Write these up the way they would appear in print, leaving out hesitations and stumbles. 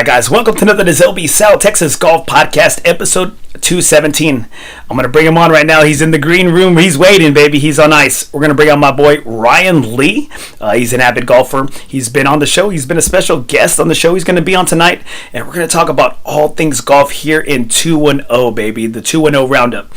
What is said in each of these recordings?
right, guys, welcome to another LB South Texas Golf Podcast, episode 217. I'm going to bring him on right now. He's in the green room. He's waiting, baby. He's on ice. We're going to bring on my boy, Ryan Lee. He's an avid golfer. He's been on the show. He's been a special guest on the show. He's going to be on tonight, and we're going to talk about all things golf here in 210, baby, the 210 Roundup.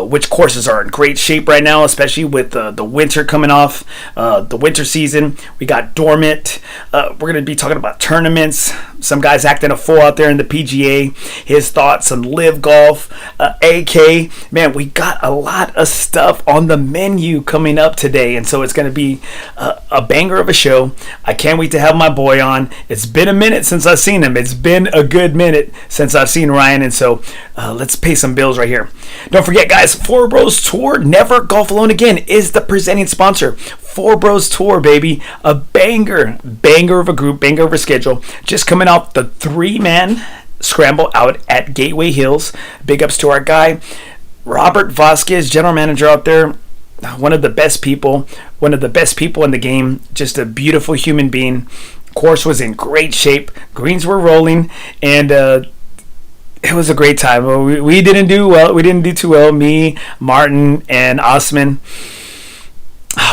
Which courses are in great shape right now, especially with the winter coming off, the winter season. We got dormant. We're going to be talking about tournaments. Some guys acting a fool out there in the PGA. His thoughts on live golf. AK. Man, we got a lot of stuff on the menu coming up today. And so it's going to be a banger of a show. I can't wait to have my boy on. It's been a minute since I've seen him. It's been a good minute since I've seen Ryan. And so let's pay some bills right here. Don't forget, guys, FOREBROS Tour Never Golf Alone Again is the presenting sponsor. FOREBROS Tour, baby. A banger of a group, banger of a schedule. Just coming off the 3-man scramble out at Gateway Hills. Big ups to our guy, Robert Vasquez, general manager out there. One of the best people in the game. Just a beautiful human being. Course was in great shape. Greens were rolling, and it was a great time. We didn't do well. We didn't do too well. Me, Martin, and Osman.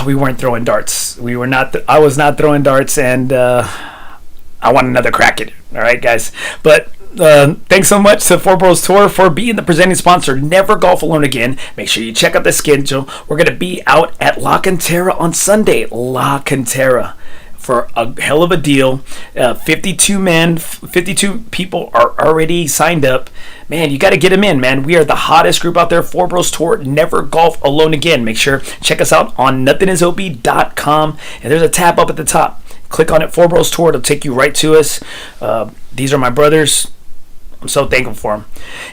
We weren't throwing darts. We were not. I was not throwing darts, and I want another crack at it. All right, guys. But thanks so much to FOREBROS Tour for being the presenting sponsor. Never golf alone again. Make sure you check out the schedule. We're gonna be out at La Cantera on Sunday. La Cantera. For a hell of a deal. 52 people are already signed up. Man, you got to get them in, man. We are the hottest group out there. FOREBROS Tour, Never Golf Alone Again. Make sure, check us out on nothingisob.com. And there's a tab up at the top. Click on it, FOREBROS Tour. It'll take you right to us. These are my brothers. I'm so thankful for them.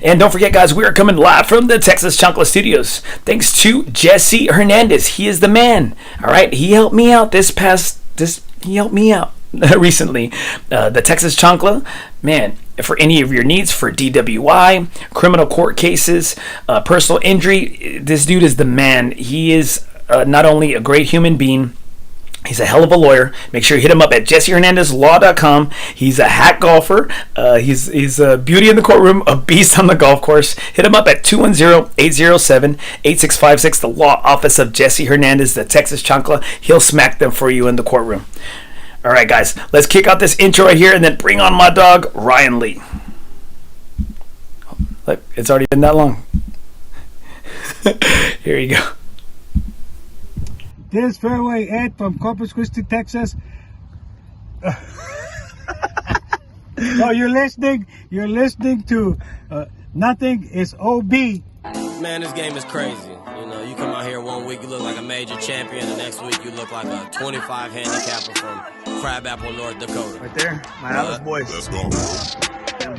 And don't forget, guys, we are coming live from the Texas Chancla studios. Thanks to Jesse Hernandez. He is the man. All right, he helped me out he helped me out recently. The Texas Chancla, man, for any of your needs for DWI, criminal court cases, personal injury, this dude is the man. He is not only a great human being, he's a hell of a lawyer. Make sure you hit him up at jessehernandezlaw.com. He's a hack golfer. He's a beauty in the courtroom, a beast on the golf course. Hit him up at 210-807-8656, the law office of Jesse Hernandez, the Texas Chancla. He'll smack them for you in the courtroom. All right, guys, let's kick out this intro right here and then bring on my dog, Ryan Lee. Look, it's already been that long. Here you go. This fairway Ed from Corpus Christi, Texas. Oh, you're listening to Nothing is OB. Man, this game is crazy. You know, you come out here 1 week, you look like a major champion. The next week, you look like a 25 handicapper from Crabapple, North Dakota. Right there, my Alice boys. Let's go.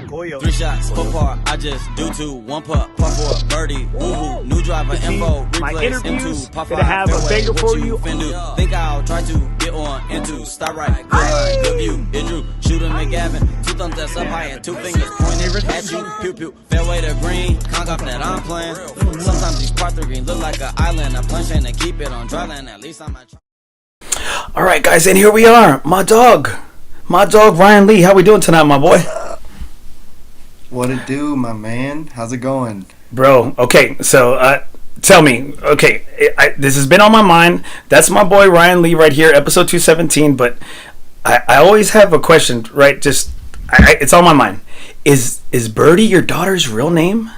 3 shots, 4 par, I just do 2, 1 putt, putt 4, birdie, woo-hoo, new driver, info, My replace, interviews, into, pop gonna 5, have a fairway, banger what for you you. fin do? Think I'll try to get on into, start right, go right, good view, it drew, shooter McGavin, 2 thumbs that's up high and 2 fingers pointed at you, pew pew, fairway to green, conk off that I'm playing, sometimes these par 3 green look like an island, I'm plunging to keep it on dry land, at least I'm not. All right, guys, and here we are. My dog, Ryan Lee. How we doing tonight, my boy? What it do, my man? How's it going? Bro, okay, so tell me, okay, this has been on my mind. That's my boy Ryan Lee right here, episode 217, but I always have a question, right? It's on my mind. Is Birdie your daughter's real name?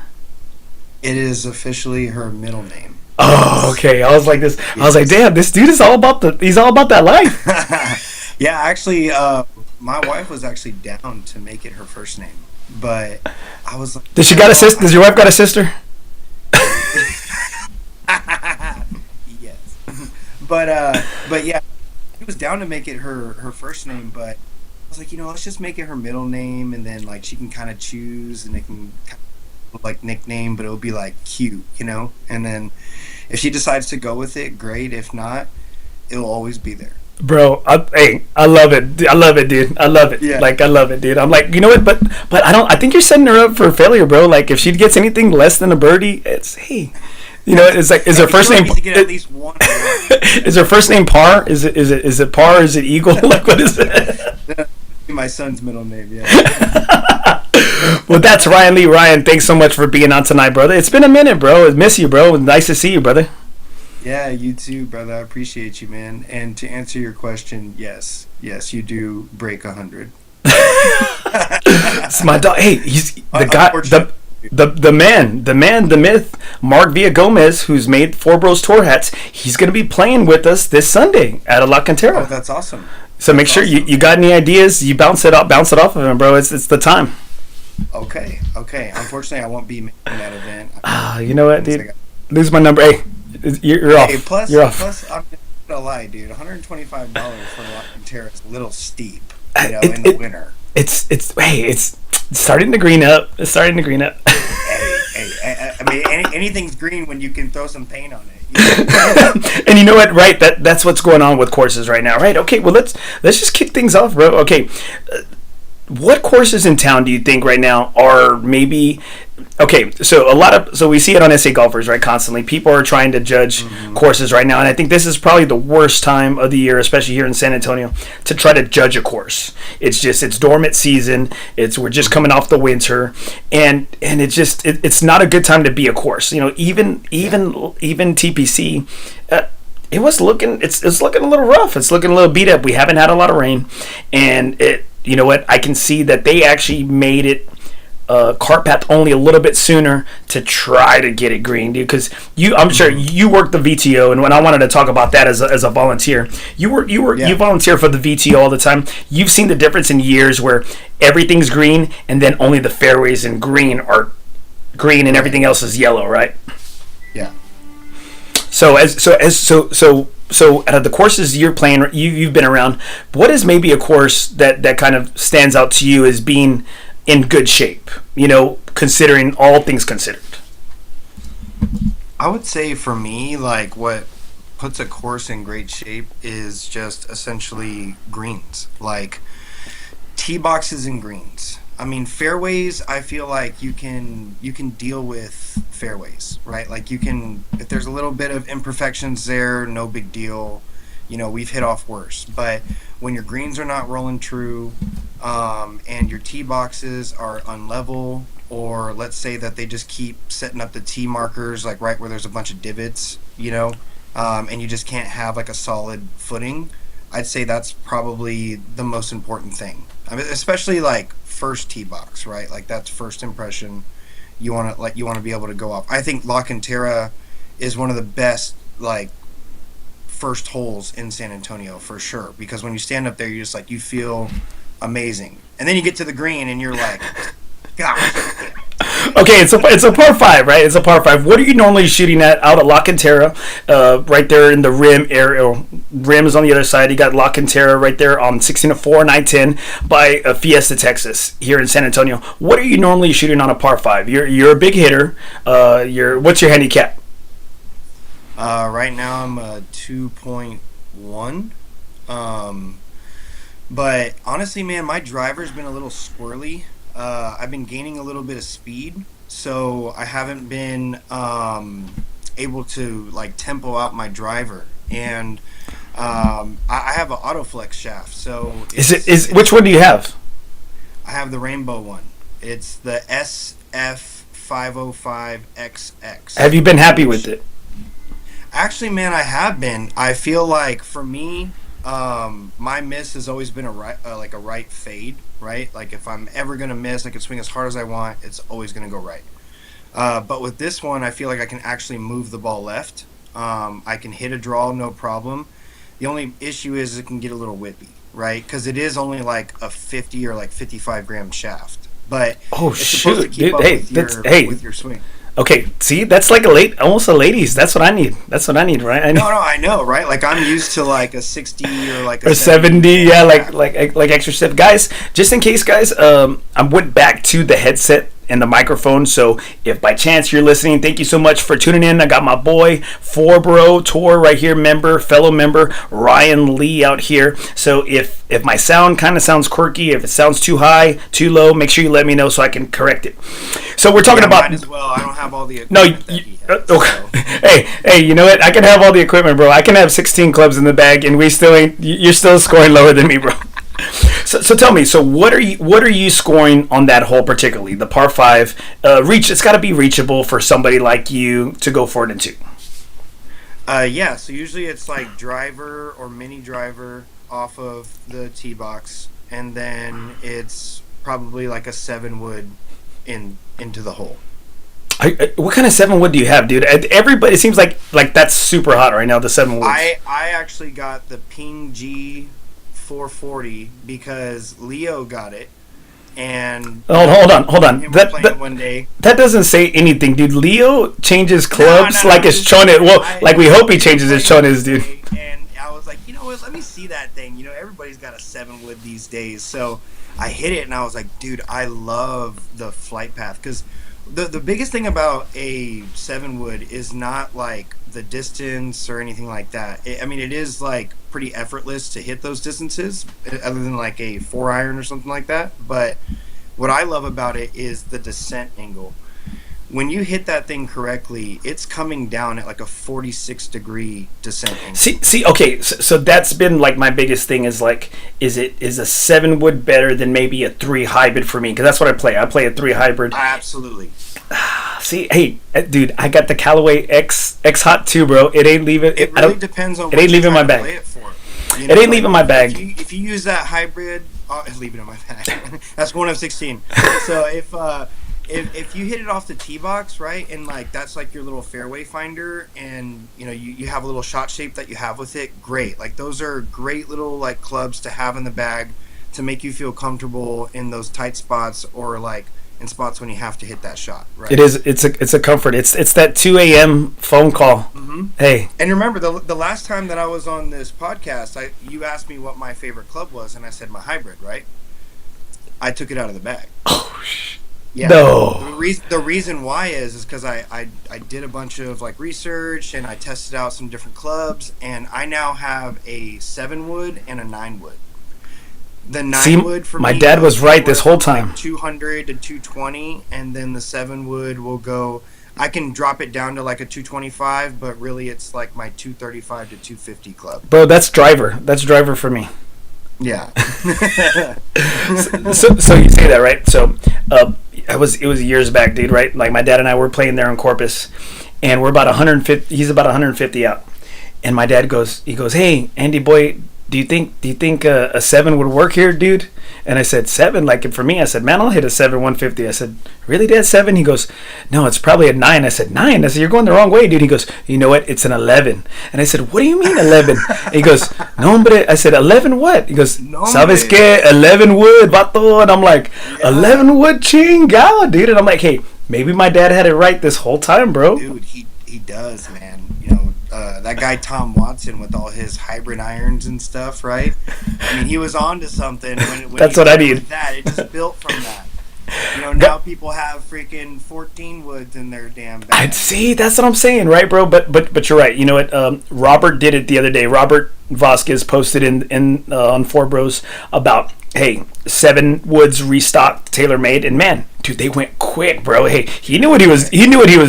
It is officially her middle name. Oh, okay. I was like this. I was like, damn, this dude is he's all about that life. Yeah, actually, my wife was actually down to make it her first name. But I was like, Does your wife got a sister? Yes. But yeah, she was down to make it her first name, but I was like, let's just make it her middle name, and then like she can kind of choose, and it can kind of look like nickname, but it'll be like cute, and then if she decides to go with it, great. If not, it'll always be there. Bro, I love it. I love it, dude. I love it. Yeah. Like, I love it, dude. I'm like, you know what? But I think you're setting her up for failure, bro. Like, if she gets anything less than a birdie, it's it's like, is her first name? To get at least one. Is her first name Par? Is it Par? Is it Eagle? Like, what is it? My my son's middle name. Yeah. Well, that's Ryan Lee. Ryan, thanks so much for being on tonight, brother. It's been a minute, bro. I miss you, bro. Nice to see you, brother. Yeah, you too, brother. I appreciate you, man. And to answer your question, yes, you do break 100. It's my dog. Hey, he's the guy, the man, the myth, Mark Villagomez, who's made FOREBROS tour hats. He's going to be playing with us this Sunday at La Cantera. Oh, that's awesome. So make sure you got any ideas, you bounce it off of him, bro. It's the time. Okay. Unfortunately, I won't be making that event. You know what, dude? Lose my number. Hey, you're off. You're off. Plus, I'm not gonna lie, dude. $125 for La Cantera is a little steep. In the winter. It's starting to green up. It's starting to green up. I mean, anything's green when you can throw some paint on it. And you know what? Right, that's what's going on with courses right now, right? Okay, well let's just kick things off, bro. Okay, what courses in town do you think right now are maybe okay? So we see it on SA Golfers, right? Constantly, people are trying to judge courses right now, and I think this is probably the worst time of the year, especially here in San Antonio, to try to judge a course. It's dormant season. We're just coming off the winter, and it's not a good time to be a course. You know, even TPC. It's looking a little rough. It's looking a little beat up. We haven't had a lot of rain, and you know what? I can see that they actually made it cart path only a little bit sooner to try to get it green, dude. Because I'm sure you work the VTO, and when I wanted to talk about that as a volunteer, you volunteer for the VTO all the time. You've seen the difference in years where everything's green, and then only the fairways and green are green, and everything else is yellow, right? Yeah. So out of the courses you're playing, you've been around, what is maybe a course that kind of stands out to you as being in good shape, you know, considering all things considered? I would say for me, like, what puts a course in great shape is just essentially greens, like tee boxes and greens. I mean, fairways, I feel like you can deal with fairways, right? Like, you can, if there's a little bit of imperfections there, no big deal. You know, we've hit off worse. But when your greens are not rolling true, and your tee boxes are unlevel, or let's say that they just keep setting up the tee markers, like right where there's a bunch of divots, you know, and you just can't have like a solid footing, I'd say that's probably the most important thing. I mean, especially like first tee box, right? Like, that's first impression. You want to be able to go off. I think La Cantera is one of the best, like, first holes in San Antonio for sure, because when you stand up there, you feel amazing, and then you get to the green and you're like, gosh. Okay, it's a par 5, right? It's a par 5. What are you normally shooting at out at La Cantera? Right there in the rim area. Rim is on the other side. You got La Cantera right there on 16-4 and I-10 by Fiesta, Texas, here in San Antonio. What are you normally shooting on a par 5? You're a big hitter. What's your handicap? Right now I'm a 2.1. But honestly, man, my driver's been a little squirrely. I've been gaining a little bit of speed, so I haven't been able to like tempo out my driver, and I have an autoflex shaft. So which one do you have? I have the rainbow one. It's the SF505XX. Have you been happy with it? Actually, man, I have been. I feel like for me, my miss has always been a right fade, right? Like, if I'm ever gonna miss, I can swing as hard as I want. It's always gonna go right. But with this one, I feel like I can actually move the ball left. I can hit a draw, no problem. The only issue is it can get a little whippy, right? Because it is only like a 50 or like 55 gram shaft. But it's supposed to keep up with your swing. Okay, see, that's like almost a ladies. That's what I need. Right? No, I know, right? Like, I'm used to like a 60 or like a 70. Yeah, like extra step, guys. Just in case, guys, I went back to the headset and the microphone. So if by chance you're listening, thank you so much for tuning in. I got my boy FOREBROS Tour right here, fellow member Ryan Lee out here. So if my sound kind of sounds quirky, if it sounds too high, too low, make sure you let me know so I can correct it. So we're talking about. Might as well. I don't have all the equipment. Okay. Hey, you know what? I can have all the equipment, bro. I can have 16 clubs in the bag, and you're still scoring lower than me, bro. So tell me, so what are you scoring on that hole particularly? The par 5 reach. It's got to be reachable for somebody like you to go for it in 2. Yeah, so usually it's like driver or mini driver off of the tee box, and then it's probably like a 7 wood into the hole. What kind of 7 wood do you have, dude? Everybody, it seems like that's super hot right now, the 7 woods. I actually got the Ping G 440 because Leo got it. And hold on. That one day. That doesn't say anything, dude. Leo changes clubs like it's Chones. Well, like we hope he changes his Chones, dude. And I was like, you know what? Let me see that thing. You know, everybody's got a 7 wood these days. So I hit it, and I was like, dude, I love the flight path because the biggest thing about a 7 wood is not like the distance or anything like that. It is like pretty effortless to hit those distances other than like a 4-iron or something like that. But what I love about it is the descent angle. When you hit that thing correctly, it's coming down at like a 46-degree descent angle. See, okay, so that's been like my biggest thing is like, is a 7 wood better than maybe a 3 hybrid for me? Because that's what I play. I play a 3 hybrid. Absolutely. See, hey, dude, I got the Callaway X Hot 2, bro. It ain't leaving. It really depends on. It ain't leaving my bag. Play it for. It ain't leaving my bag. If you use that hybrid, leave it in my bag. That's going up 16. So if you hit it off the tee box, right, and like that's like your little fairway finder, and you know you have a little shot shape that you have with it, great. Like those are great little like clubs to have in the bag to make you feel comfortable in those tight spots or like in spots when you have to hit that shot. Right. It is. It's a comfort. It's that 2 a.m. phone call. Mm-hmm. Hey. And remember the last time that I was on this podcast, you asked me what my favorite club was, and I said my hybrid. Right. I took it out of the bag. Oh shit. Yeah. No. The reason why is because I did a bunch of like research and I tested out some different clubs, and I now have a 7 wood and a 9 wood. The 9 wood for my me dad was right this whole time. Like 200 to 220, and then the 7 wood will go. I can drop it down to like a 225, but really it's like my 235 to 250 club. Bro, that's driver. That's driver for me. Yeah. so you say that, right? So it was years back, dude, right? Like my dad and I were playing there in Corpus, and we're about 150. He's about 150 out, and my dad goes, "Hey, Andy boy, do you think a 7 would work here, dude?" And I said 7. Like for me, I said, "Man, I'll hit a 7 150." I said, "Really, Dad, 7?" He goes, "No, it's probably a 9." I said, 9? I said, "You're going the wrong way, dude." He goes, "You know what? It's an 11." And I said, "What do you mean 11?" He goes, "No, hombre." I said, "11 what?" He goes, No, "Sabes que 11 wood, vato." And I'm like, Yeah. 11 wood chingao, dude. And I'm like, hey, maybe my dad had it right this whole time, bro. Dude, he does, man. You know, that guy Tom Watson with all his hybrid irons and stuff, right? I mean, he was on to something when That's he what I started need. with that. It just built from that. You know, now people have freaking 14 woods in their damn bag. I'd see. That's what I'm saying, right, bro? But you're right. You know what? Robert did it the other day. Robert Vasquez posted in on FOREBROS about, hey, 7 woods restocked, tailor made, and man, dude, they went quick, bro. Hey, he knew what he was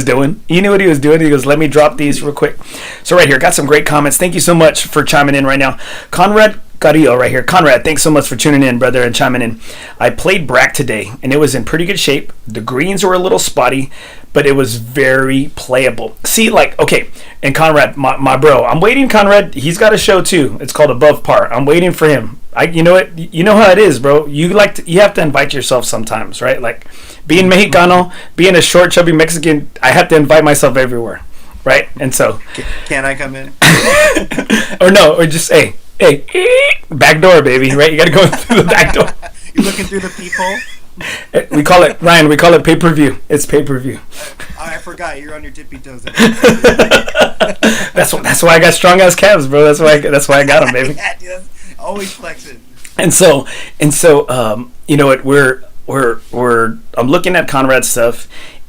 doing. He knew what he was doing. He goes, "Let me drop these real quick." So right here, got some great comments. Thank you so much for chiming in right now, Conrad Carrillo right here. Conrad, thanks so much for tuning in, brother, and chiming in. I played Brack today, and it was in pretty good shape. The greens were a little spotty, but it was very playable. See, like, okay, and Conrad, my bro, I'm waiting, Conrad. He's got a show, too. It's called Above Par. I'm waiting for him. You know what? You know how it is, bro. You have to invite yourself sometimes, right? Like, being Mexicano, being a short, chubby Mexican, I have to invite myself everywhere, right? And so... Can I come in? or just, hey, back door, baby, right? You got to go through the back door. You're looking through the peephole? We call it, Ryan, pay-per-view. It's pay-per-view. I forgot. You're on your tippy toes. That's why I got strong-ass calves, bro. That's why I got them, baby. Yeah, dude, that's always flexing. And so, you know what? I'm looking at Conrad's stuff,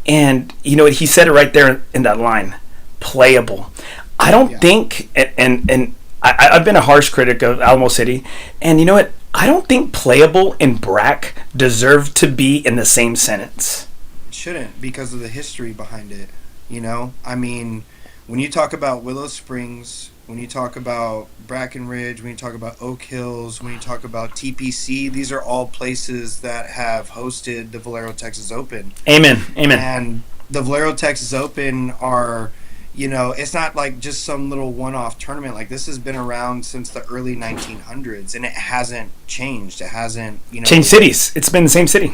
and you know what? He said it right there in that line, playable. I don't think, and I've been a harsh critic of Alamo City, and you know what? I don't think playable and Brack deserve to be in the same sentence. It shouldn't, because of the history behind it. You know, I mean, when you talk about Willow Springs, when you talk about Brackenridge, when you talk about Oak Hills, when you talk about TPC, these are all places that have hosted the Valero Texas Open. Amen. And the Valero Texas Open are, it's not like just some little one-off tournament. Like, this has been around since the early 1900s, and it hasn't changed. It hasn't, changed cities. It's been the same city.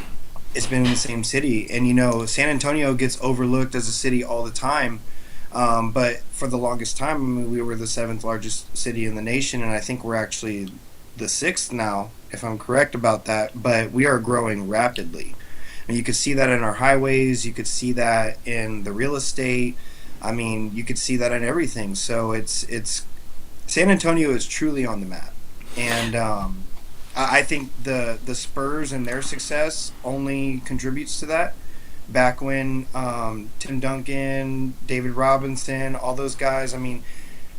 It's been in the same city. And, San Antonio gets overlooked as a city all the time. But for the longest time, I mean, we were the 7th largest city in the nation, and I think we're actually the 6th now, if I'm correct about that. But we are growing rapidly. And you could see that in our highways. You could see that in the real estate. I mean, you could see that in everything. So it's San Antonio is truly on the map. And I think the Spurs and their success only contributes to that. Back when Tim Duncan, David Robinson, all those guys, I mean,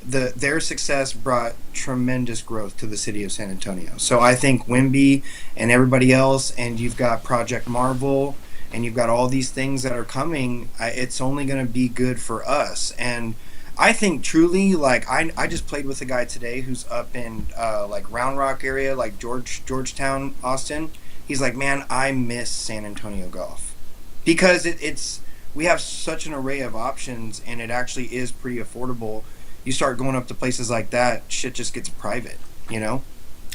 their success brought tremendous growth to the city of San Antonio. So I think Wimby and everybody else, and you've got Project Marvel, and you've got all these things that are coming, it's only going to be good for us. And I think truly, like, I just played with a guy today who's up in like Round Rock area, like Georgetown, Austin. He's like, man, I miss San Antonio golf. Because we have such an array of options, and it actually is pretty affordable. You start going up to places like that, shit just gets private,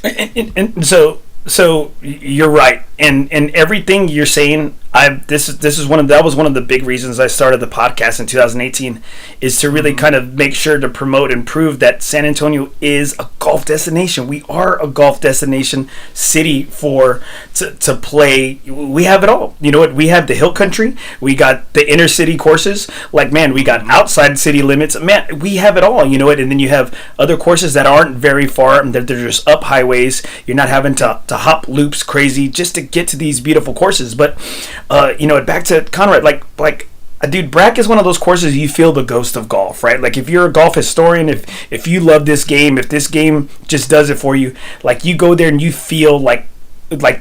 And so you're right, and everything you're saying, that was one of the big reasons I started the podcast in 2018, is to really kind of make sure to promote and prove that San Antonio is a golf destination. We are a golf destination city to play. We have it all. You know what? We have the hill country. We got the inner city courses. Like, man, we got outside city limits. Man, we have it all. You know what? And then you have other courses that aren't very far, and they're just up highways. You're not having to hop loops crazy just to get to these beautiful courses. But back to Conrad, like dude, Brack is one of those courses you feel the ghost of golf, right? Like, if you're a golf historian, if you love this game, if this game just does it for you, like, you go there and you feel like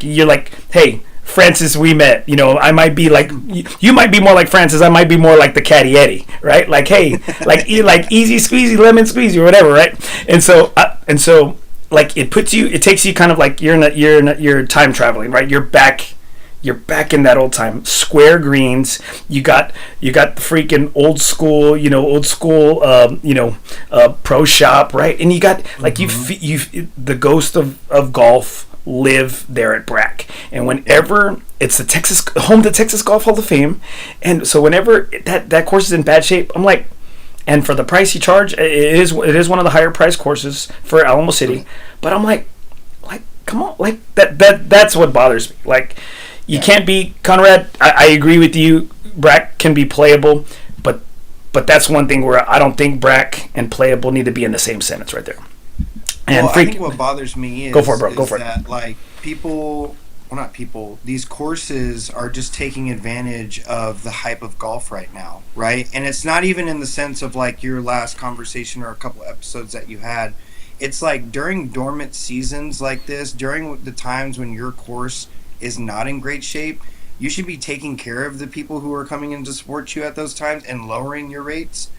you're like, hey, Francis, we met. I might be like, you might be more like Francis. I might be more like the Caddy Eddie, right? Like, hey, like easy squeezy, lemon squeezy, or whatever, right? And so like, it takes you kind of like you're time traveling, right? You're back in that old time. Square greens. You got the freaking old school pro shop, right? And you got like you the ghost of golf live there at Brack. And whenever it's the home to Texas Golf Hall of Fame, and so whenever that course is in bad shape, I'm like, and for the price you charge, it is one of the higher priced courses for Alamo City. But I'm like, come on, like that's what bothers me. Like, you can't be Conrad. I agree with you. Brack can be playable, but that's one thing where I don't think Brack and playable need to be in the same sentence right there. And I think what bothers me is, go for it, bro. Go for that, it. Like, these courses are just taking advantage of the hype of golf right now, right? And it's not even in the sense of like your last conversation or a couple episodes that you had. It's like during dormant seasons like this, during the times when your course is not in great shape, you should be taking care of the people who are coming in to support you at those times and lowering your rates,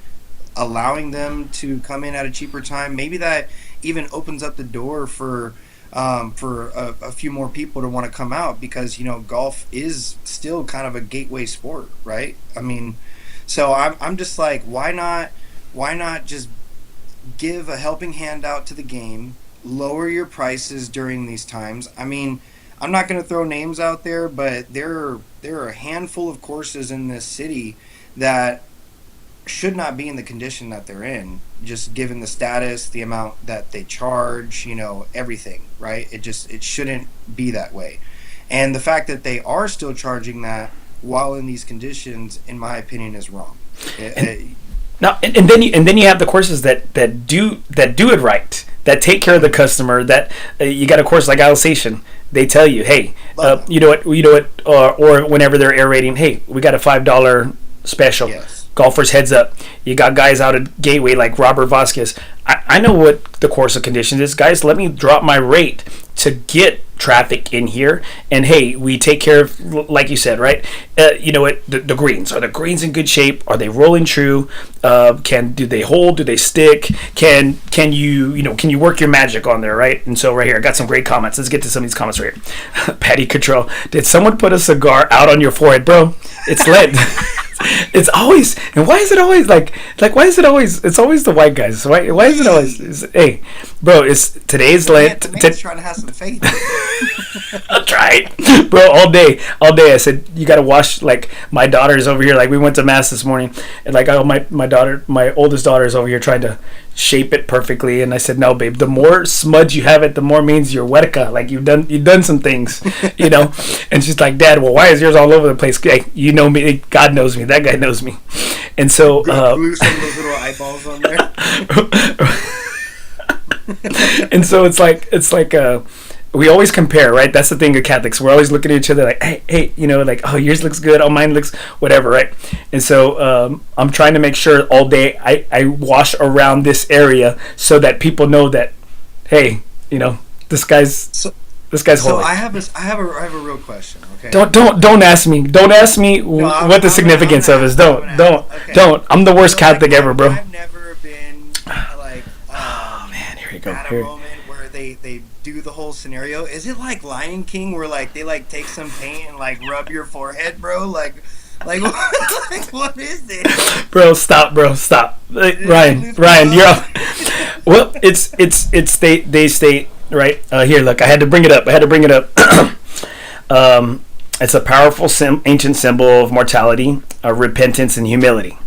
allowing them to come in at a cheaper time. Maybe that even opens up the door for a few more people to want to come out, because golf is still kind of a gateway sport, right? I mean, so I'm just like, why not just give a helping hand out to the game, lower your prices during these times. I mean, I'm not going to throw names out there, but there are a handful of courses in this city that should not be in the condition that they're in, just given the status, the amount that they charge, everything, right? It shouldn't be that way. And the fact that they are still charging that while in these conditions, in my opinion, is wrong. And then you have the courses that do it right, that take care of the customer. That you got a course like Alsatian, they tell you, hey, you know what, or whenever they're aerating, hey, we got a $5 special. Yes. Golfers, heads up. You got guys out at Gateway like Robert Vasquez. I know what the course of conditions is. Guys, let me drop my rate to get traffic in here, and hey, we take care of, like you said, right? You know what? The greens, are the greens in good shape? Are they rolling true? Do they hold? Do they stick? Can you work your magic on there, right? And so right here, I got some great comments. Let's get to some of these comments right here. Patty Control, did someone put a cigar out on your forehead, bro? It's lit. It's always, and why is it always like why is it always, it's always the white guys, why is it always, hey bro, it's today's Lent. Trying to have some faith. I'll try it, bro, all day I said, you gotta wash, like my daughter's over here, like we went to mass this morning, and like my oldest daughter is over here trying to shape it perfectly, and I said, no babe, the more smudge you have it, the more means you're huerca, like you've done some things, you know. And she's like, Dad, well, why is yours all over the place? Hey, you know me, God knows me, that guy knows me. And so glue some of those little eyeballs on there. And so it's like we always compare, right? That's the thing of Catholics. We're always looking at each other like, hey, you know, like, oh, yours looks good, oh, mine looks whatever, right? And so I'm trying to make sure all day I wash around this area so that people know that, hey, you know, this guy's holy. So I have a real question. Okay. Don't ask me. Don't ask me what the significance of is. Don't. I'm the worst Catholic ever, bro. I've never been like. Oh man, here you go. At a moment where they do the whole scenario. Is it like Lion King where like they like take some paint and like rub your forehead, bro? Like what is it? Bro, stop. Ryan, you're up. Well, it's they state. Right here, look. I had to bring it up. It's a powerful ancient symbol of mortality, repentance, and humility.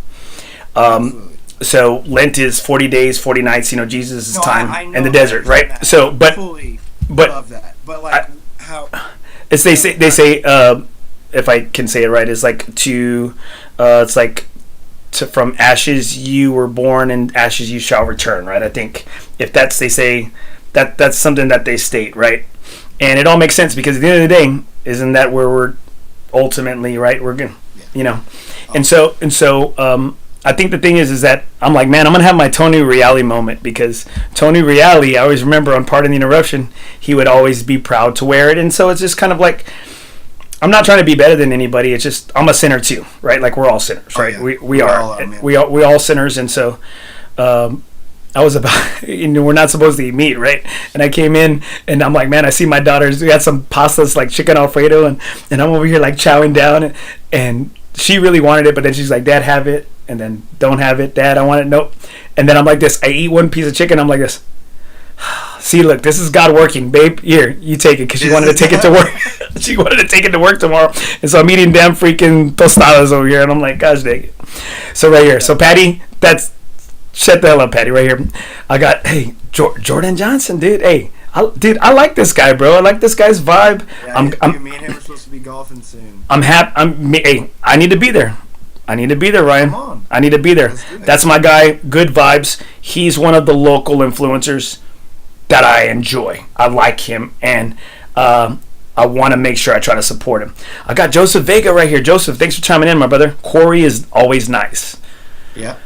So Lent is 40 days, 40 nights. You know, Jesus' time in the desert, right? That. So, but love that. But like, how? It's they say if I can say it right, is like it's like from ashes you were born, and ashes you shall return. Right? I think if that's they say. That's something that they state, right? And it all makes sense because at the end of the day, isn't that where we're ultimately, right? We're gonna, you know, and so I think the thing is that I'm like, man, I'm gonna have my Tony Reale moment, because Tony Reale, I always remember on Pardon the Interruption, he would always be proud to wear it, and so it's just kind of like, I'm not trying to be better than anybody. It's just I'm a sinner too, right? Like we're all sinners, right? Yeah. We all sinners, and so. I was about, you know, we're not supposed to eat meat, right? And I came in, and I'm like, man, I see my daughters, we got some pastas, like chicken Alfredo, and I'm over here, like, chowing down, and she really wanted it, but then she's like, Dad, have it, and then don't have it, Dad, I want it, nope. And then I'm like this, I eat one piece of chicken, I'm like this, see, look, this is God working, babe, here, you take it, because she wanted to take it to work. She wanted to take it to work tomorrow, and so I'm eating damn freaking tostadas over here, and I'm like, gosh dang it. So right here, so Patty, shut the hell up, Patty, right here. I got, hey, Jordan Johnson, dude. Hey, I like this guy, bro. I like this guy's vibe. Yeah, me and him are supposed to be golfing soon. I'm happy. Hey, I need to be there. Ryan. Come on. I need to be there. That's my guy. Good vibes. He's one of the local influencers that I enjoy. I like him, and I want to make sure I try to support him. I got Joseph Vega right here. Joseph, thanks for chiming in, my brother. Corey is always nice. Yeah.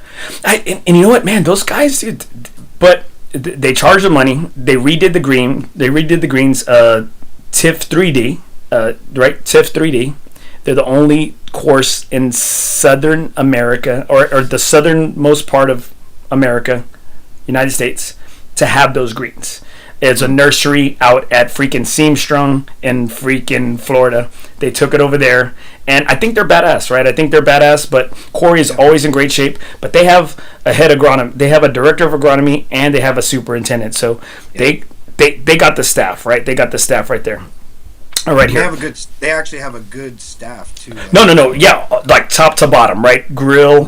And you know what, man? Those guys, dude. But they charge the money. They redid the greens. TIFF 3D, right? TIFF 3D. They're the only course in Southern America, or the southernmost part of America, United States, to have those greens. It's a nursery out at freaking Seamstrung in freaking Florida. They took it over there, and I think they're badass, right? I think they're badass, but Corey is always in great shape. But they have a head agronomy, they have a director of agronomy, and they have a superintendent. So they got the staff, right? They got the staff right there. Right here. They actually have a good staff too. No. Yeah, like top to bottom, right? Grill,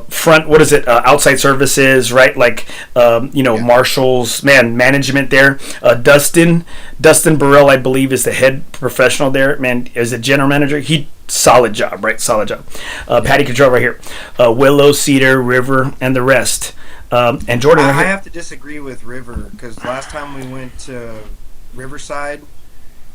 front. What is it? Outside services, right? Like, marshals, management there. Dustin Burrell, I believe, is the head professional there. Man, is a general manager. Solid job, right? Solid job. Patty Control right here. Willow, Cedar, River, and the rest. And Jordan. I have to disagree with River, because last time we went to Riverside,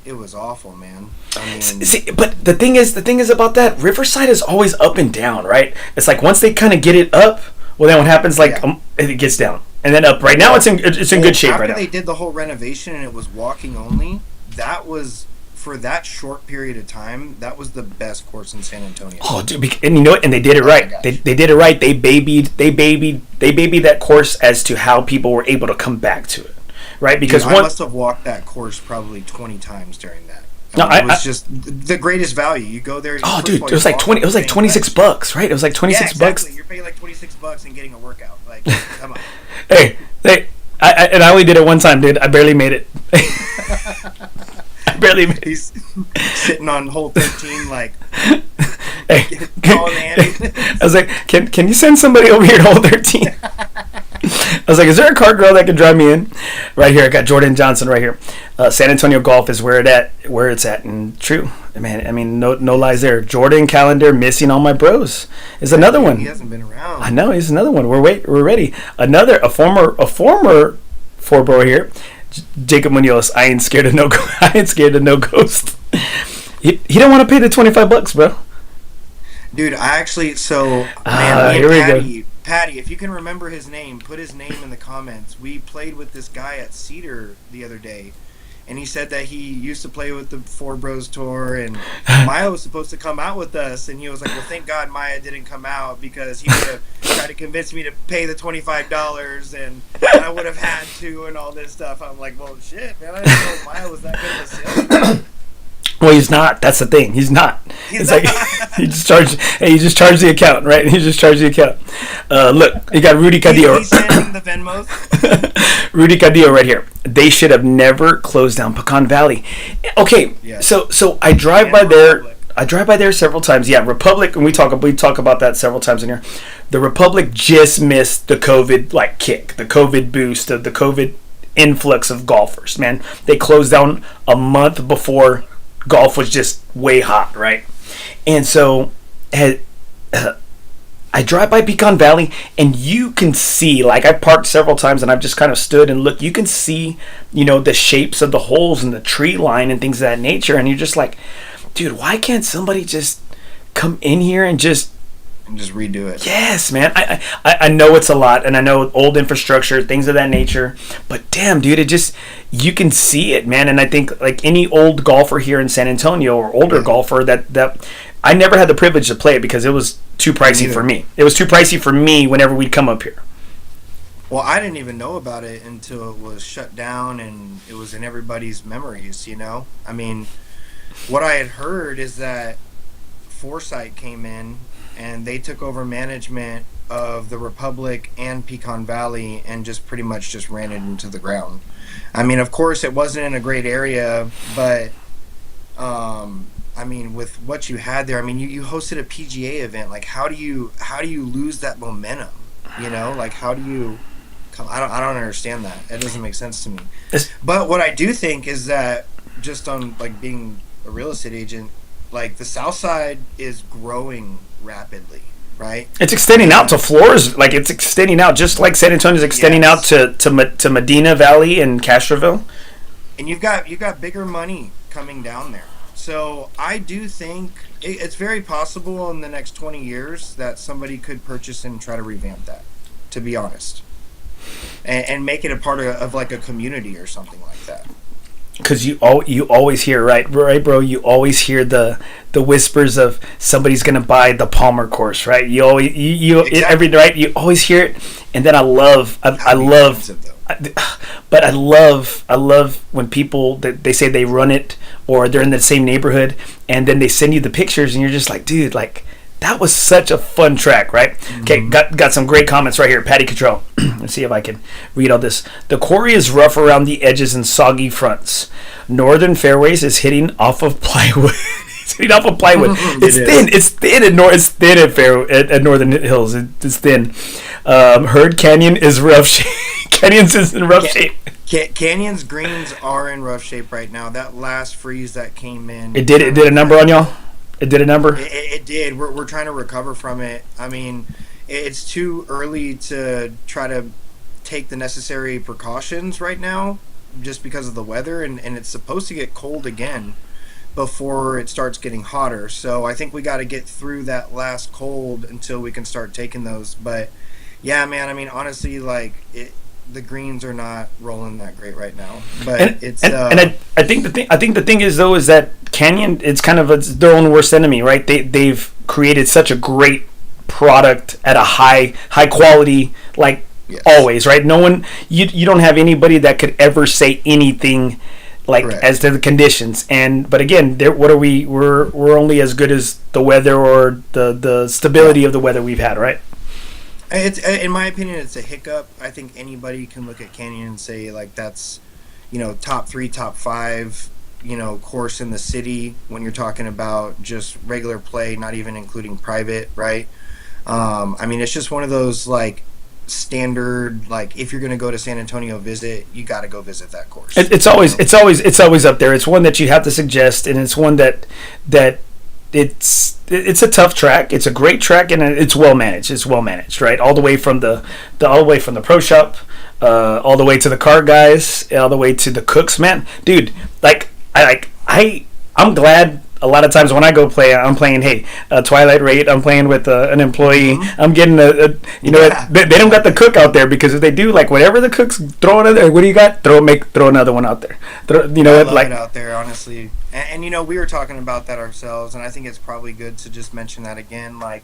it was awful, man. I mean, see, but the thing is about that, Riverside is always up and down, right? It's like once they kind of get it up, well, then what happens? Like it gets down. and then up. Right now, it's in good shape right now. After they did the whole renovation and it was walking only, that was, for that short period of time, that was the best course in San Antonio. Oh, dude, and you know what? And they did it right. They did it right. They babied that course as to how people were able to come back to it, right? Because I must have walked that course probably 20 times during that. It was just the greatest value. You go there. Oh, dude, it was like 20. It was like $26, right? It was like $26. You're paying like $26 and getting a workout. Like, come on. Hey, I only did it one time, dude. I barely made it. I barely made it. He's sitting on hole 13, like. Hey, I was like, can you send somebody over here to hole 13? I was like, is there a car girl that can drive me in? Right here, I got Jordan Johnson right here. San Antonio Golf is where it's at, and true, man. I mean, no lies there. Jordan Calendar missing all my bros is another one. He hasn't been around. I know, he's another one. We're ready. A former FOREBRO here, Jacob Munoz. I ain't scared of no ghost. He didn't want to pay the $25, bro. Dude, I actually Patty, if you can remember his name, put his name in the comments. We played with this guy at Cedar the other day, and he said that he used to play with the FOREBROS tour, and Maya was supposed to come out with us, and he was like, well, thank God Maya didn't come out, because he would have tried to convince me to pay the $25, and I would have had to, and all this stuff. I'm like, well, shit, man, I didn't know Maya was that good of a salesman. Well, he's not. That's the thing. He's not. It's like you just charge the account, right? You just charge the account. Look, you got Rudy Cadillo. He's sending the Venmos. Rudy Cadillo right here. They should have never closed down Pecan Valley. Okay, yes. So I drive by there. I drive by there several times. Yeah, Republic, and we talk about that several times in here. The Republic just missed the COVID kick, the COVID boost, the COVID influx of golfers. Man, they closed down a month before golf was just way hot, right? And so I drive by Pecan Valley, and you can see, like, I parked several times and I've just kind of stood and looked. You can see, the shapes of the holes and the tree line and things of that nature, and you're just like, dude, why can't somebody just come in here and just redo it? Yes, man. I know it's a lot, and I know old infrastructure, things of that nature, but damn, dude, you can see it, man. And I think, like, any old golfer here in San Antonio or older golfer that I never had the privilege to play it because it was too pricey for me. It was too pricey for me whenever we'd come up here. Well, I didn't even know about it until it was shut down and it was in everybody's memories, I mean, what I had heard is that Foresight came in and they took over management of the Republic and Pecan Valley and just pretty much just ran it into the ground. I mean, of course, it wasn't in a great area, but I mean, with what you had there, I mean, you hosted a PGA event. Like, how do you lose that momentum? Like, how do you? I don't understand that. It doesn't make sense to me. But what I do think is that, just on, like, being a real estate agent, like, the South Side is growing rapidly, right? It's extending out to floors. Like, it's extending out, just like San Antonio's extending out to Medina Valley and Castroville. And you've got bigger money coming down there. So I do think it's very possible in the next 20 years that somebody could purchase and try to revamp that, to be honest, and make it a part of like a community or something like that. Because you always hear, right, bro? You always hear the whispers of somebody's gonna buy the Palmer course, right? You always Exactly. right. You always hear it, and then I love when people they say they run it or they're in the same neighborhood, and then they send you the pictures, and you're just like, dude, like, that was such a fun track, right? Mm-hmm. Okay, got some great comments right here. Patty Cottrell. Let's see if I can read all this. The quarry is rough around the edges and soggy fronts. Northern fairways is hitting off of plywood. It's hitting off of plywood. It's thin at Northern Hills. It's thin. Herd Canyon is rough shape. Canyons is in rough shape. Canyon's greens are in rough shape right now. That last freeze that came in. It did a number on y'all? It did a number? It did. We're trying to recover from it. I mean, it's too early to try to take the necessary precautions right now just because of the weather, and it's supposed to get cold again before it starts getting hotter. So I think we got to get through that last cold until we can start taking those. But yeah, man, I mean, honestly, like, the greens are not rolling that great right now. But I think the thing is though is that Canyon, it's kind of their own worst enemy, right? They've created such a great product at a high quality, like yes. always, right? No one, you don't have anybody that could ever say anything like correct. As to the conditions. But again, what are we? We're only as good as the weather or the stability of the weather we've had, right? It's, in my opinion, it's a hiccup. I think anybody can look at Canyon and say like that's, top 3, top 5, course in the city when you're talking about just regular play, not even including private, right? I mean, it's just one of those like standard, like if you're going to go to San Antonio visit, you got to go visit that course. It's always up there. It's one that you have to suggest, and it's one that it's a tough track. It's a great track, and it's well managed. It's well managed, right? All the way from the pro shop, all the way to the car guys, all the way to the cooks. Man, dude, I'm glad. A lot of times when I go play, I'm playing, Twilight Rate. I'm playing with an employee. Mm-hmm. I'm getting they don't got the cook out there, because if they do, like whatever the cook's throwing out there, what do you got? Throw another one out there. I love it out there, honestly. And we were talking about that ourselves, and I think it's probably good to just mention that again. Like,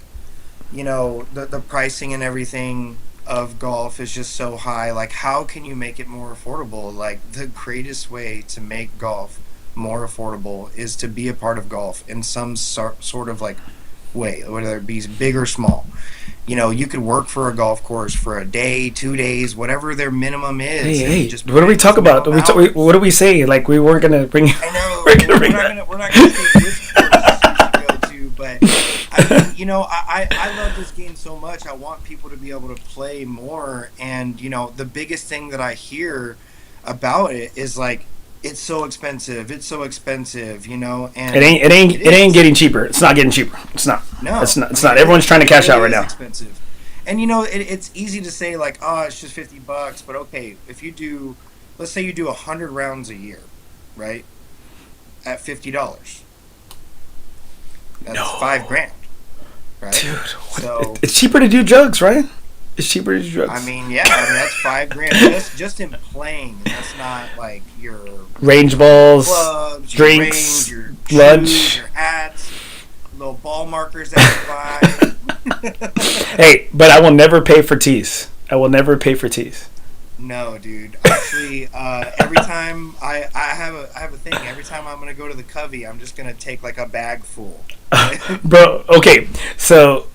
the pricing and everything of golf is just so high. Like, how can you make it more affordable? Like, the greatest way to make golf more affordable is to be a part of golf in some sort of like way, whether it be big or small. You could work for a golf course for a day, 2 days, whatever their minimum is. Hey, just what do we talk about? What do we say? Like, we weren't gonna bring. I know we're not gonna say which course to go to, but I love this game so much. I want people to be able to play more, and the biggest thing that I hear about it is like, it's so expensive, and it ain't getting cheaper. It's not getting cheaper. It's not. No, it's not. Everyone's trying to cash out right now. Expensive, and it's easy to say like, oh, it's just $50, but okay, if you do, let's say you do 100 rounds a year, right? At $50, that's $5,000, right? Dude, so it's cheaper to do drugs, right? It's cheaper to do drugs. I mean, that's $5,000 just in playing. That's not like your range balls, clubs, drinks, your range, your lunch, shoes, your hats, little ball markers that you buy. Hey, but I will never pay for tees. No, dude. Actually, every time I have a thing. Every time I'm gonna go to the Covey, I'm just gonna take like a bag full. Bro, okay. So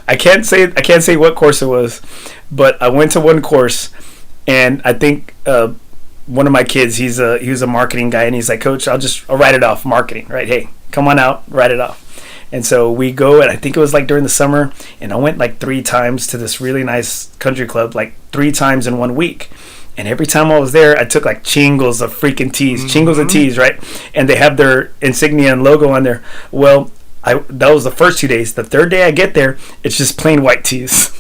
I can't say what course it was, but I went to one course, and I think one of my kids, he was a marketing guy, and he's like, Coach, I'll write it off, marketing, right? Hey, come on out, write it off. And so we go, and I think it was like during the summer, and I went like 3 times to this really nice country club, like 3 times in 1 week. And every time I was there, I took like chingles of freaking tees, chingles of tees, right? And they have their insignia and logo on there. Well, that was the first 2 days. The third day I get there, it's just plain white tees.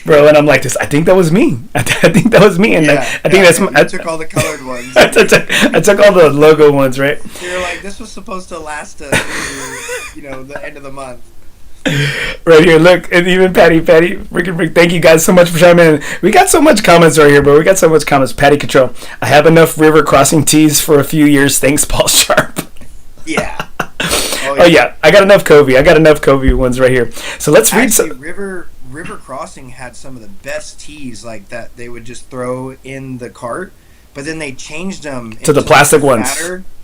Bro, and I'm like this. I think that was me. I think that was me, and I think that's. I took all the colored ones. I took all the logo ones, right? You're like, this was supposed to last us through, the end of the month. Right here, look, and even Patty, thank you guys so much for chiming in. We got so much comments right here, bro. We got so much comments. Patty Control. I have enough river crossing tees for a few years. Thanks, Paul Sharp. Yeah. Oh yeah. I got enough Covey ones right here. So let's read some. River Crossing had some of the best tees like that they would just throw in the cart, but then they changed them to the plastic ones.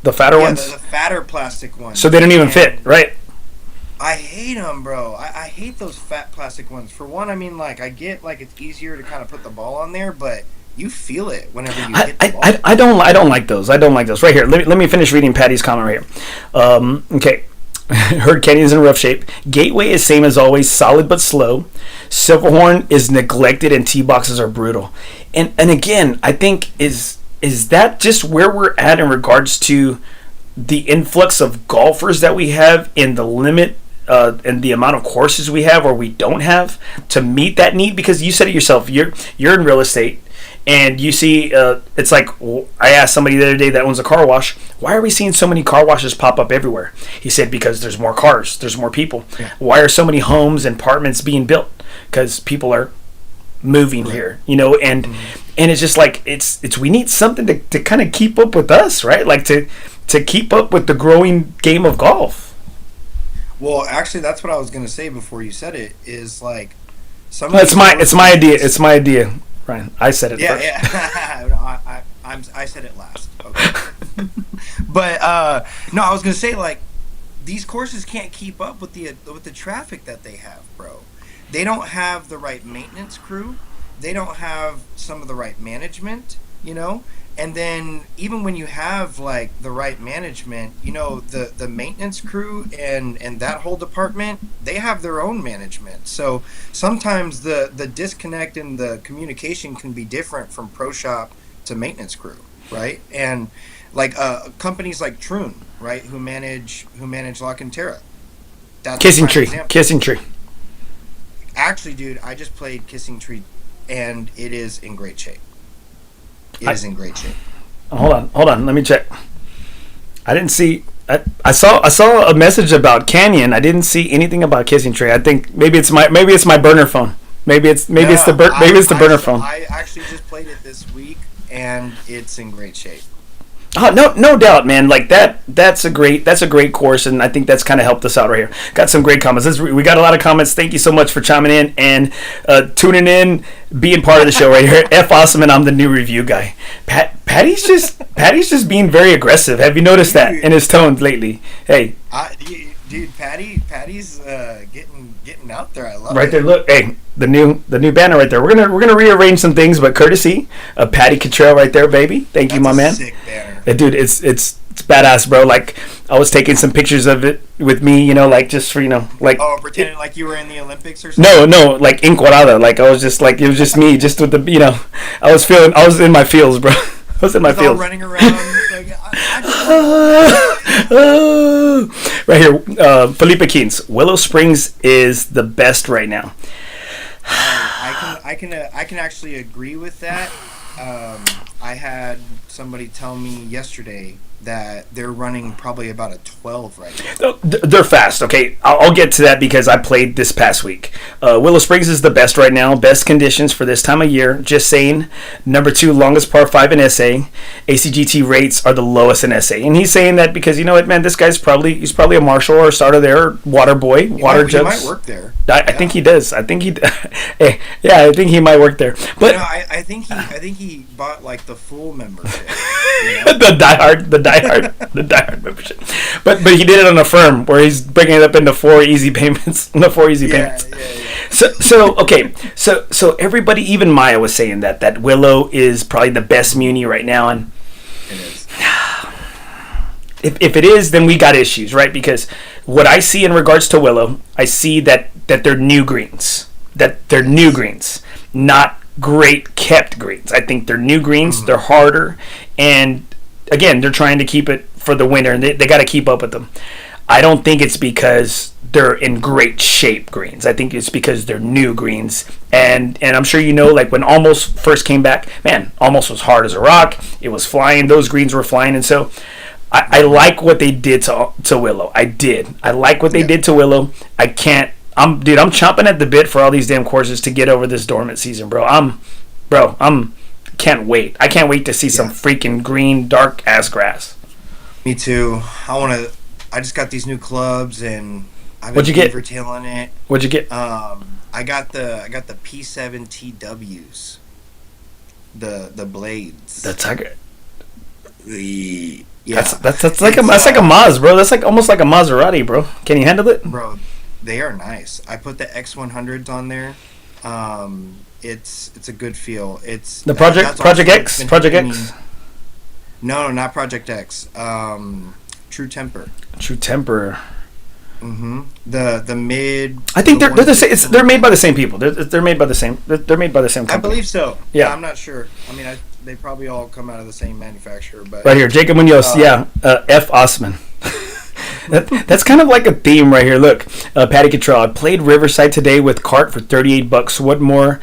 The fatter ones? The fatter plastic ones. So they don't even fit, right? I hate them, bro. I hate those fat plastic ones. For one, I mean, like, I get, like, it's easier to kind of put the ball on there, but you feel it whenever you hit the ball. I don't like those. Right here. Let me finish reading Patty's comment right here. Okay. Heard Canyon's in rough shape. Gateway is same as always, solid but slow. Silverhorn is neglected, and tee boxes are brutal. And again, I think is that just where we're at in regards to the influx of golfers that we have in the limit and the amount of courses we have or we don't have to meet that need? Because you said it yourself, you're in real estate, and you see it's like, I asked somebody the other day that owns a car wash, why are we seeing so many car washes pop up everywhere? He said because there's more cars, there's more people. Yeah. Why are so many homes and apartments being built? because people are moving here, you know, and it's just like it's we need something to kind of keep up with us, right? Like to keep up with the growing game of golf. Well, actually, that's what I was going to say before you said it. Is like it's my idea, Ryan. I said it first. Yeah. I said it last. Okay. But no, I was going to say, like, these courses can't keep up with the traffic that they have, bro. They don't have the right maintenance crew. They don't have some of the right management, you know. And then even when you have like the right management, you know, the maintenance crew and that whole department, they have their own management. So sometimes the disconnect in the communication can be different from pro shop to maintenance crew, right? And like companies like Troon, right, who manage La Cantera. That's Kissing Tree. Actually, dude, I just played Kissing Tree, and it is in great shape. It is in great shape. Hold on. Let me check. I didn't see. I saw a message about Canyon. I didn't see anything about Kissing Tree. I think maybe it's my burner phone. Maybe it's the burner phone. I actually just played it this week, and it's in great shape. Oh, no doubt, man. Like that's a great course, and I think that's kind of helped us out right here. Got some great comments. We got a lot of comments. Thank you so much for chiming in and tuning in, being part of the show right here. F awesome, and I'm the new review guy. Patty's just being very aggressive. Have you noticed that in his tone lately? Hey, dude, Patty's getting out there. I love it. Right there, look. Hey, the new banner right there. We're gonna rearrange some things, but courtesy of Patty Cottrell right there, baby. Thank you, my man. Sick banner. Dude, it's badass, bro. Like I was taking some pictures of it with me, you know, like just for like. Oh, pretending like you were in the Olympics or something. No, like encuadrada. Like I was just like it was just me, just with the I was in my feels, bro. I was in my feels. Running around like. Right here, Felipe Keynes. Willow Springs is the best right now. I can actually agree with that. I had somebody tell me yesterday that they're running probably about a 12 right now. They're fast. Okay, I'll get to that because I played this past week. Willow Springs is the best right now. Best conditions for this time of year. Just saying. Number 2, longest par 5 in SA. ACGT rates are the lowest in SA. And he's saying that because, you know what, man, this guy's probably a marshal or a starter there, or water boy, water jugs. He might work there. I think he does. I think he he might work there. But I think he bought like the full membership. the diehard membership. But he did it on a firm where he's breaking it up into 4 easy payments. Yeah. So everybody, even Maya, was saying that Willow is probably the best muni right now, and it is. If it is, then we got issues, right? Because what I see in regards to Willow, I see that they're new greens. That they're new greens, not great kept greens. I think they're new greens. Mm-hmm. They're harder, and again, they're trying to keep it for the winter, and they got to keep up with them. I don't think it's because they're in great shape greens. I think it's because they're new greens, and I'm sure you know, like when Almost first came back, man, Almost was hard as a rock. It was flying. Those greens were flying, and so I like what they did to Willow. I like what they did to Willow. I'm chomping at the bit for all these damn courses to get over this dormant season, bro. Can't wait. I can't wait to see some freaking green, dark ass grass. Me too. I just got these new clubs, and I've What'd you get? Tailing it. What'd you get? I got the P7 TWs. The blades. The Tiger. Yeah. That's like a Maz, bro. That's like almost like a Maserati, bro. Can you handle it? Bro, they are nice. I put the X100s on there. It's a good feel. It's the Project X. No, not Project X. True Temper. Mm-hmm. The mid. I think they're the same. They're made by the same people. They're made by the same. They're made by the same company. I believe so. Yeah, I'm not sure. I mean, they probably all come out of the same manufacturer. But right here, Jacob Munoz. F. Osman. That's kind of like a theme right here. Look, Patty Cottrell. I played Riverside today with cart for $38. What more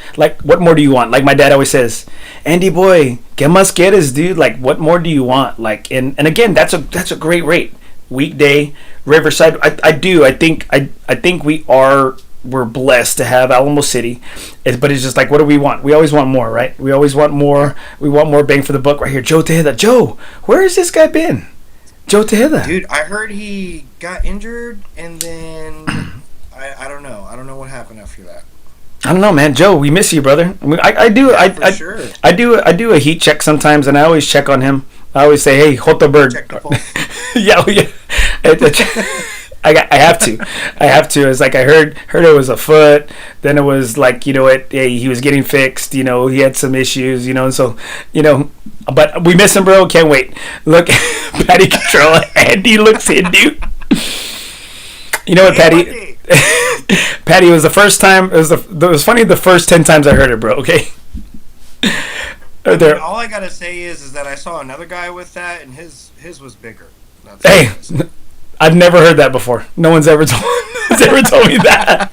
do you want? Like my dad always says, Andy boy, ¿qué más quieres, dude? Like, what more do you want? Like, and again, that's a great rate. Weekday Riverside. I think we are we're blessed to have Alamo City. But it's just like, what do we want? We always want more, right? We always want more. We want more bang for the buck right here. Joe Tejeda. Joe, where has this guy been? Joe Tejeda. Dude, I heard he got injured, and then I don't know. I don't know what happened after that. I don't know, man. Joe, we miss you, brother. I mean, I do. Sure. I do a heat check sometimes, and I always check on him. I always say, "Hey, hold the bird." Check the pulse. Yeah. I have to. It's like I heard it was a foot. Then it was like, he was getting fixed. He had some issues. And so, but we miss him, bro. Can't wait. Look, Patty Control. Andy looks Hindu. You know what, Patty? Patty, it was the first time. It was funny the first 10 times I heard it, bro. Okay. All I gotta say is that I saw another guy with that, and his was bigger. Hey, I've never heard that before. No one's ever told me that.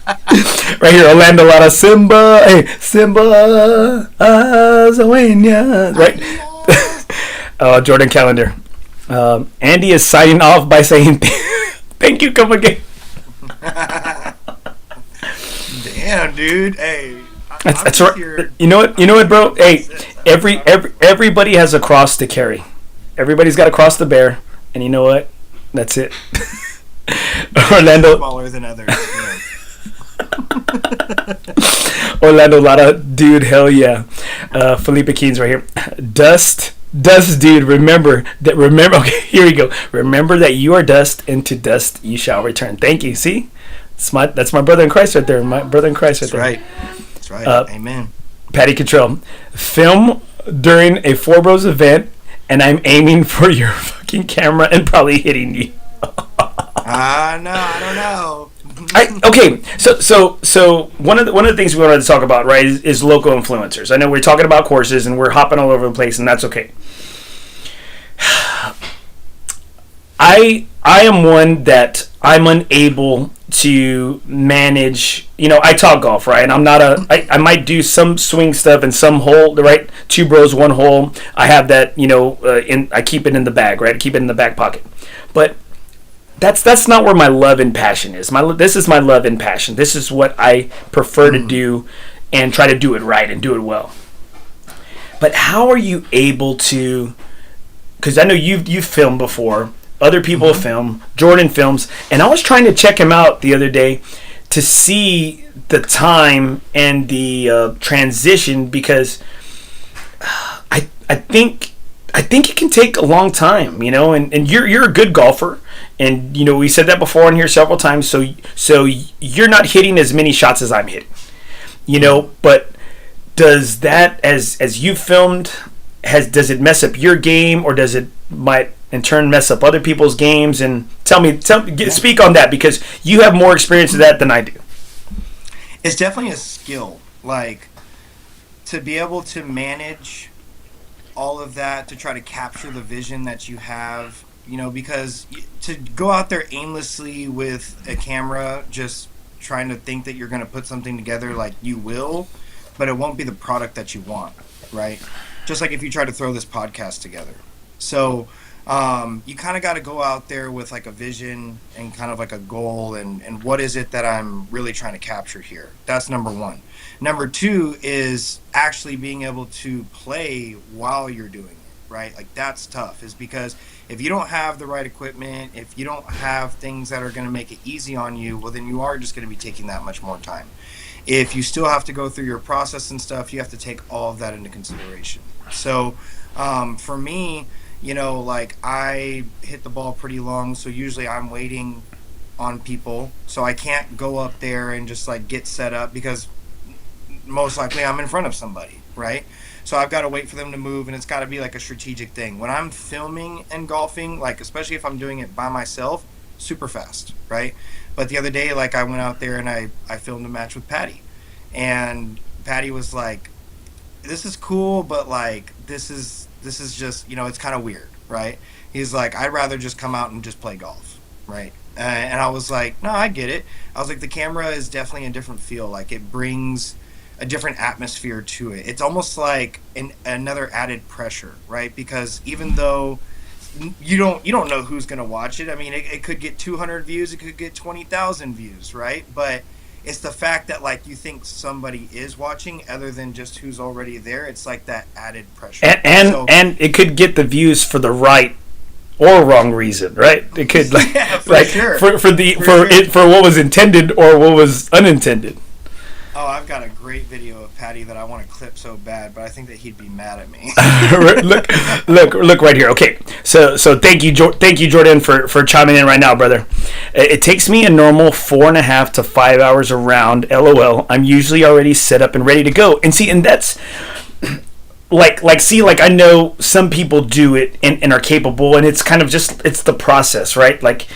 Right here, Orlando Lara, Simba, hey, Simba, Zawanya, right? Jordan Calendar. Andy is signing off by saying, "Thank you, come again." Damn, dude. Hey, that's right. You know what, bro? Hey, everybody has a cross to carry. Everybody's got to cross the bear, and you know what? That's it. Orlando smaller than others. Orlando Lara, dude, hell yeah. Felipe Keynes right here. Dust, dude. Remember. Okay, here we go. Remember that you are dust, and to dust you shall return. Thank you. See, that's my brother in Christ right there. My brother in Christ right there. That's right. Amen. Patty Control. Film during a FOREBROS event, and I'm aiming for your fucking camera and probably hitting you. No, I don't know. Okay, so one of the things we wanted to talk about, right, is local influencers. I know we're talking about courses and we're hopping all over the place, and that's okay. I am one that I'm unable to manage. I talk golf, right? And I'm not I might do some swing stuff and some hole, right? 2 bros, 1 hole. I have that, I keep it in the bag, right? I keep it in the back pocket. But that's not where my love and passion is. This is my love and passion. This is what I prefer to do, and try to do it right and do it well. But how are you able to? Because I know you've filmed before. Other people film. Jordan films, and I was trying to check him out the other day to see the time and the transition, because I think it can take a long time, and you're a good golfer, and we said that before on here several times. So you're not hitting as many shots as I'm hitting, But does that, as you filmed, does it mess up your game, or does it might in turn mess up other people's games? And speak on that, because you have more experience with that than I do. It's definitely a skill, like, to be able to manage all of that, to try to capture the vision that you have, because to go out there aimlessly with a camera, just trying to think that you're going to put something together, like, you will, but it won't be the product that you want, right? Just like if you try to throw this podcast together. So you kind of got to go out there with like a vision and kind of like a goal, and what is it that I'm really trying to capture here. That's number one. Number two is actually being able to play while you're doing it, right? Like, that's tough, is because if you don't have the right equipment, if you don't have things that are going to make it easy on you, well, then you are just going to be taking that much more time. If you still have to go through your process and stuff, you have to take all of that into consideration. So for me, like, I hit the ball pretty long, so usually I'm waiting on people, so I can't go up there and just like get set up, because most likely I'm in front of somebody, right? So I've got to wait for them to move, and it's got to be like a strategic thing. When I'm filming and golfing, like, especially if I'm doing it by myself, super fast, right? But the other day, like, I went out there and I filmed a match with Patty, and Patty was like, this is cool, but like, this is just, it's kind of weird, right? He's like, I'd rather just come out and just play golf, right? And I was like, no, I get it. I was like, the camera is definitely a different feel. Like, it brings a different atmosphere to it. It's almost like another added pressure, right? Because even though you don't know who's going to watch it. I mean, it could get 200 views, it could get 20,000 views, right? But it's the fact that like you think somebody is watching other than just who's already there. It's like that added pressure. And it could get the views for the right or wrong reason, right? It could like sure. for what was intended or what was unintended. Oh, I've got a great video of Patty that I want to clip so bad, but I think that he'd be mad at me. look right here. Okay, so thank you, Jordan, for chiming in right now, brother. It takes me a normal 4.5 to 5 hours around. LOL. I'm usually already set up and ready to go. And see, and that's like I know some people do it and are capable, and it's kind of just it's the process, right? Like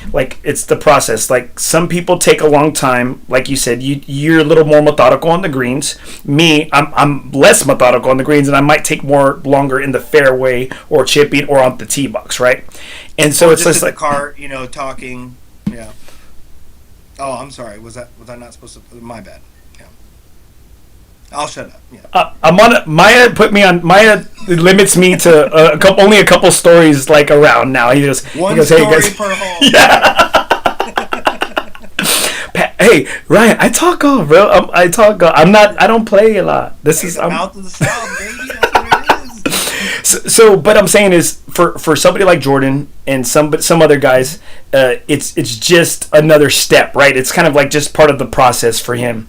it's the process. Like some people take a long time, like you said, you're a little more methodical on the greens. Me, I'm less methodical on the greens, and I might take more longer in the fairway or chipping or on the tee box, right? And so it's just in like the car, talking. Yeah. Oh, I'm sorry. Was I not supposed to? My bad. I'll shut up. Yeah. I'm on Maya limits me to only a couple stories like around now. He goes, story hey guys. per hole. Yeah. Hey Ryan, I talk golf, bro. I talk golf. I don't play a lot. This is mouth of the south, baby. That's what it is. So, but I'm saying is for somebody like Jordan and some other guys, it's just another step, right? It's kind of like just part of the process for him,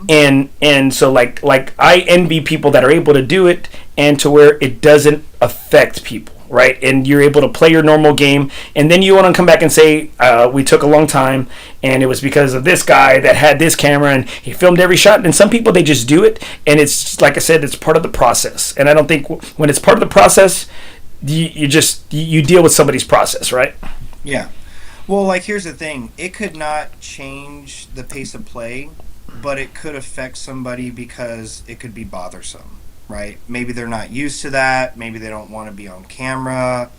and so like I envy people that are able to do it and to where it doesn't affect people, right? And you're able to play your normal game, and then you want to come back and say we took a long time, and it was because of this guy that had this camera and he filmed every shot. And some people, they just do it, and it's like I said, it's part of the process. And I don't think when it's part of the process, you deal with somebody's process, right? Yeah. Well, like here's the thing: it could not change the pace of play, but it could affect somebody because it could be bothersome, right? Maybe they're not used to that. Maybe they don't want to be on camera,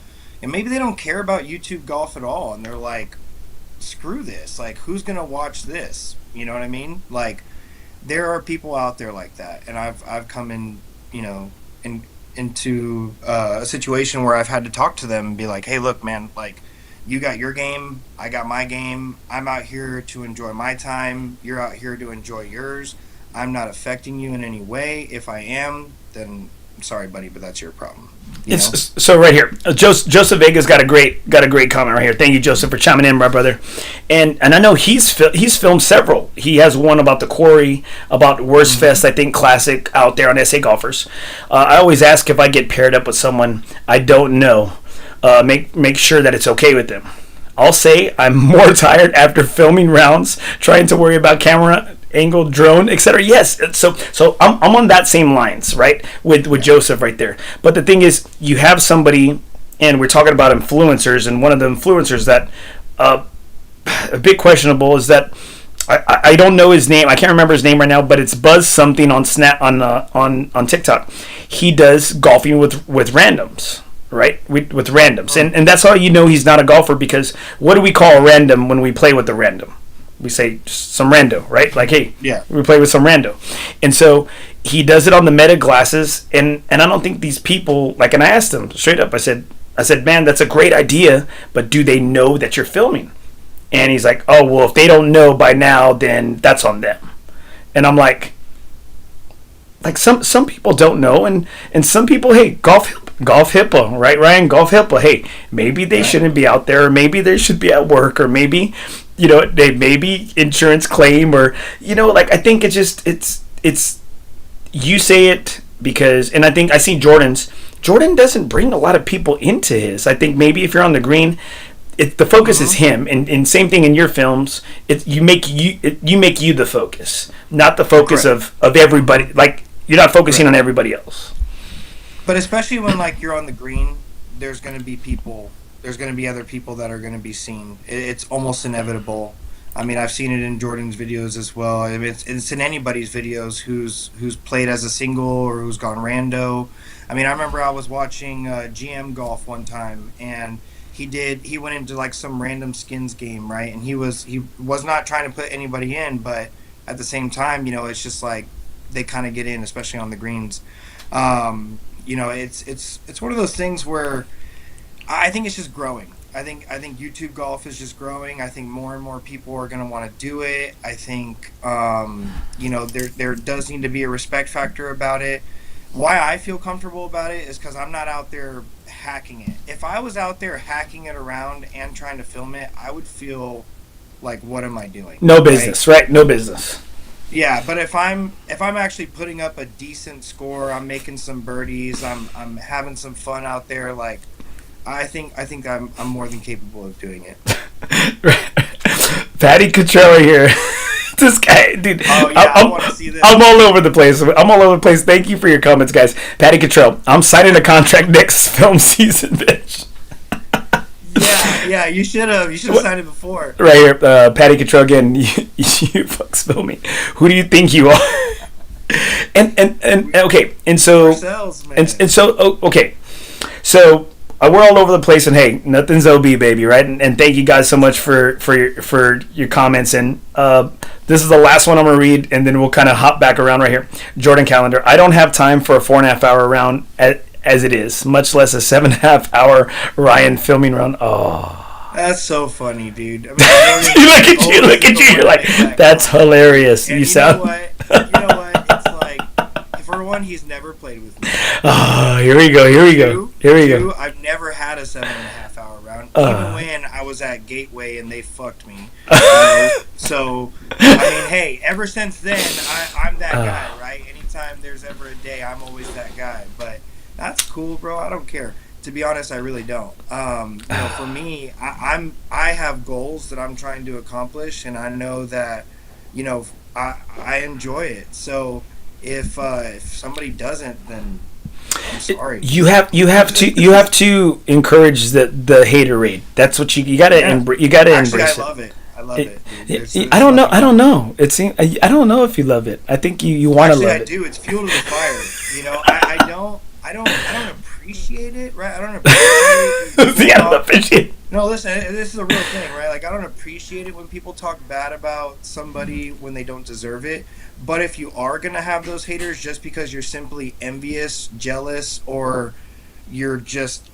and maybe they don't care about YouTube golf at all. And they're like, "Screw this! Like, who's gonna watch this?" You know what I mean? Like, there are people out there like that, and I've come in, into a situation where I've had to talk to them and be like, "Hey, look, man, like." You got your game, I got my game. I'm out here to enjoy my time. You're out here to enjoy yours. I'm not affecting you in any way. If I am, then I'm sorry, buddy, but that's your problem. So right here, Joseph Vega's got a great comment right here. Thank you, Joseph, for chiming in, my brother. And I know he's filmed several. He has one about the quarry, about Worst Fest, I think, classic out there on SA Golfers. I always ask if I get paired up with someone I don't know. Make sure that it's okay with them. I'll say I'm more tired after filming rounds, trying to worry about camera angle, drone, etc. Yes, so I'm on that same lines, right, with Joseph right there. But the thing is, you have somebody, and we're talking about influencers, and one of the influencers that a bit questionable is that I don't know his name. I can't remember his name right now, but it's Buzz something on on TikTok. He does golfing with randoms. Right, with randoms, and that's how you know he's not a golfer, because what do we call a random when we play with the random? We say just some rando, right? Like, hey, yeah, we play with some rando. And so he does it on the Meta glasses, and I don't think these people, like, and I asked him straight up, I said, man, that's a great idea, but do they know that you're filming? And he's like, oh, well, if they don't know by now, then that's on them. And I'm like some people don't know, and some people, hey, golf HIPAA, right, Ryan? Golf HIPAA. Hey, maybe they shouldn't be out there, or maybe they should be at work, or maybe, they maybe insurance claim, or like, I think it's just it's you say it because, and I think I see Jordan doesn't bring a lot of people into his. I think maybe if you're on the green, the focus is him, and same thing in your films. You make you the focus, not the focus of everybody. Like, you're not focusing on everybody else. But especially when, like, you're on the green, there's going to be people. There's going to be other people that are going to be seen. It's almost inevitable. I mean, I've seen it in Jordan's videos as well. I mean, it's in anybody's videos who's played as a single or who's gone rando. I mean, I remember I was watching GM Golf one time, and he went into like some random skins game, right? And he was not trying to put anybody in, but at the same time, it's just like they kind of get in, especially on the greens. It's one of those things where I think it's just growing. I think YouTube golf is just growing. I think more and more people are going to want to do it. I think there does need to be a respect factor about it. Why I feel comfortable about it is because I'm not out there hacking it. If I was out there hacking it around and trying to film it, I would feel like, what am I doing? No business, right? No business. Yeah, but if I'm actually putting up a decent score, I'm making some birdies, I'm having some fun out there, like I think I'm more than capable of doing it. Patty Cottrell here. This guy, dude. Oh yeah, I want to see this. I'm all over the place. Thank you for your comments, guys. Patty Cottrell, I'm signing a contract next film season, bitch. Yeah, you should have signed it before. Right here, Patty Cottrell again. You fucks film me. Who do you think you are? and okay, and so Ourselves, man. and so okay, so we're all over the place, and hey, nothing's OB, baby, right? And thank you guys so much for your comments. And this is the last one I'm gonna read, and then we'll kind of hop back around right here. Jordan Calendar. I don't have time for a 4.5 hour round as it is, much less a 7.5 hour Ryan filming round. Oh, that's so funny, dude. I mean, look at you. You're like, that's hilarious. And you sound. You know what? It's like, for one, he's never played with me. Oh, here we go. Two, I've never had a 7.5 hour round, even when I was at Gateway and they fucked me. So, I mean, hey, ever since then, I'm that guy, right? Anytime there's ever a day, I'm always that guy. But that's cool, bro. I don't care. To be honest, I really don't. For me, I have goals that I'm trying to accomplish, and I know that, I enjoy it. So if somebody doesn't, then I'm sorry. You have to encourage the hater raid. That's what you gotta you gotta embrace it. I love it. I love it. There's I don't know. I don't know. I don't know if you love it. I think you want to love it. I do. It's fuel to the fire. I don't appreciate it, right? I don't appreciate it. I don't appreciate it. No, listen, this is a real thing, right? Like, I don't appreciate it when people talk bad about somebody when they don't deserve it. But if you are going to have those haters just because you're simply envious, jealous, or you're just,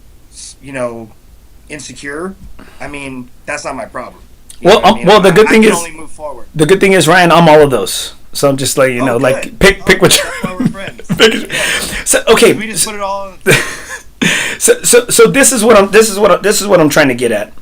insecure, I mean, that's not my problem. The good thing is, only move forward. The good thing is, Ryan, I'm all of those. So I'm just like, pick what that's why we're friends. So okay, we just put it all on. So this is what I'm trying to get at.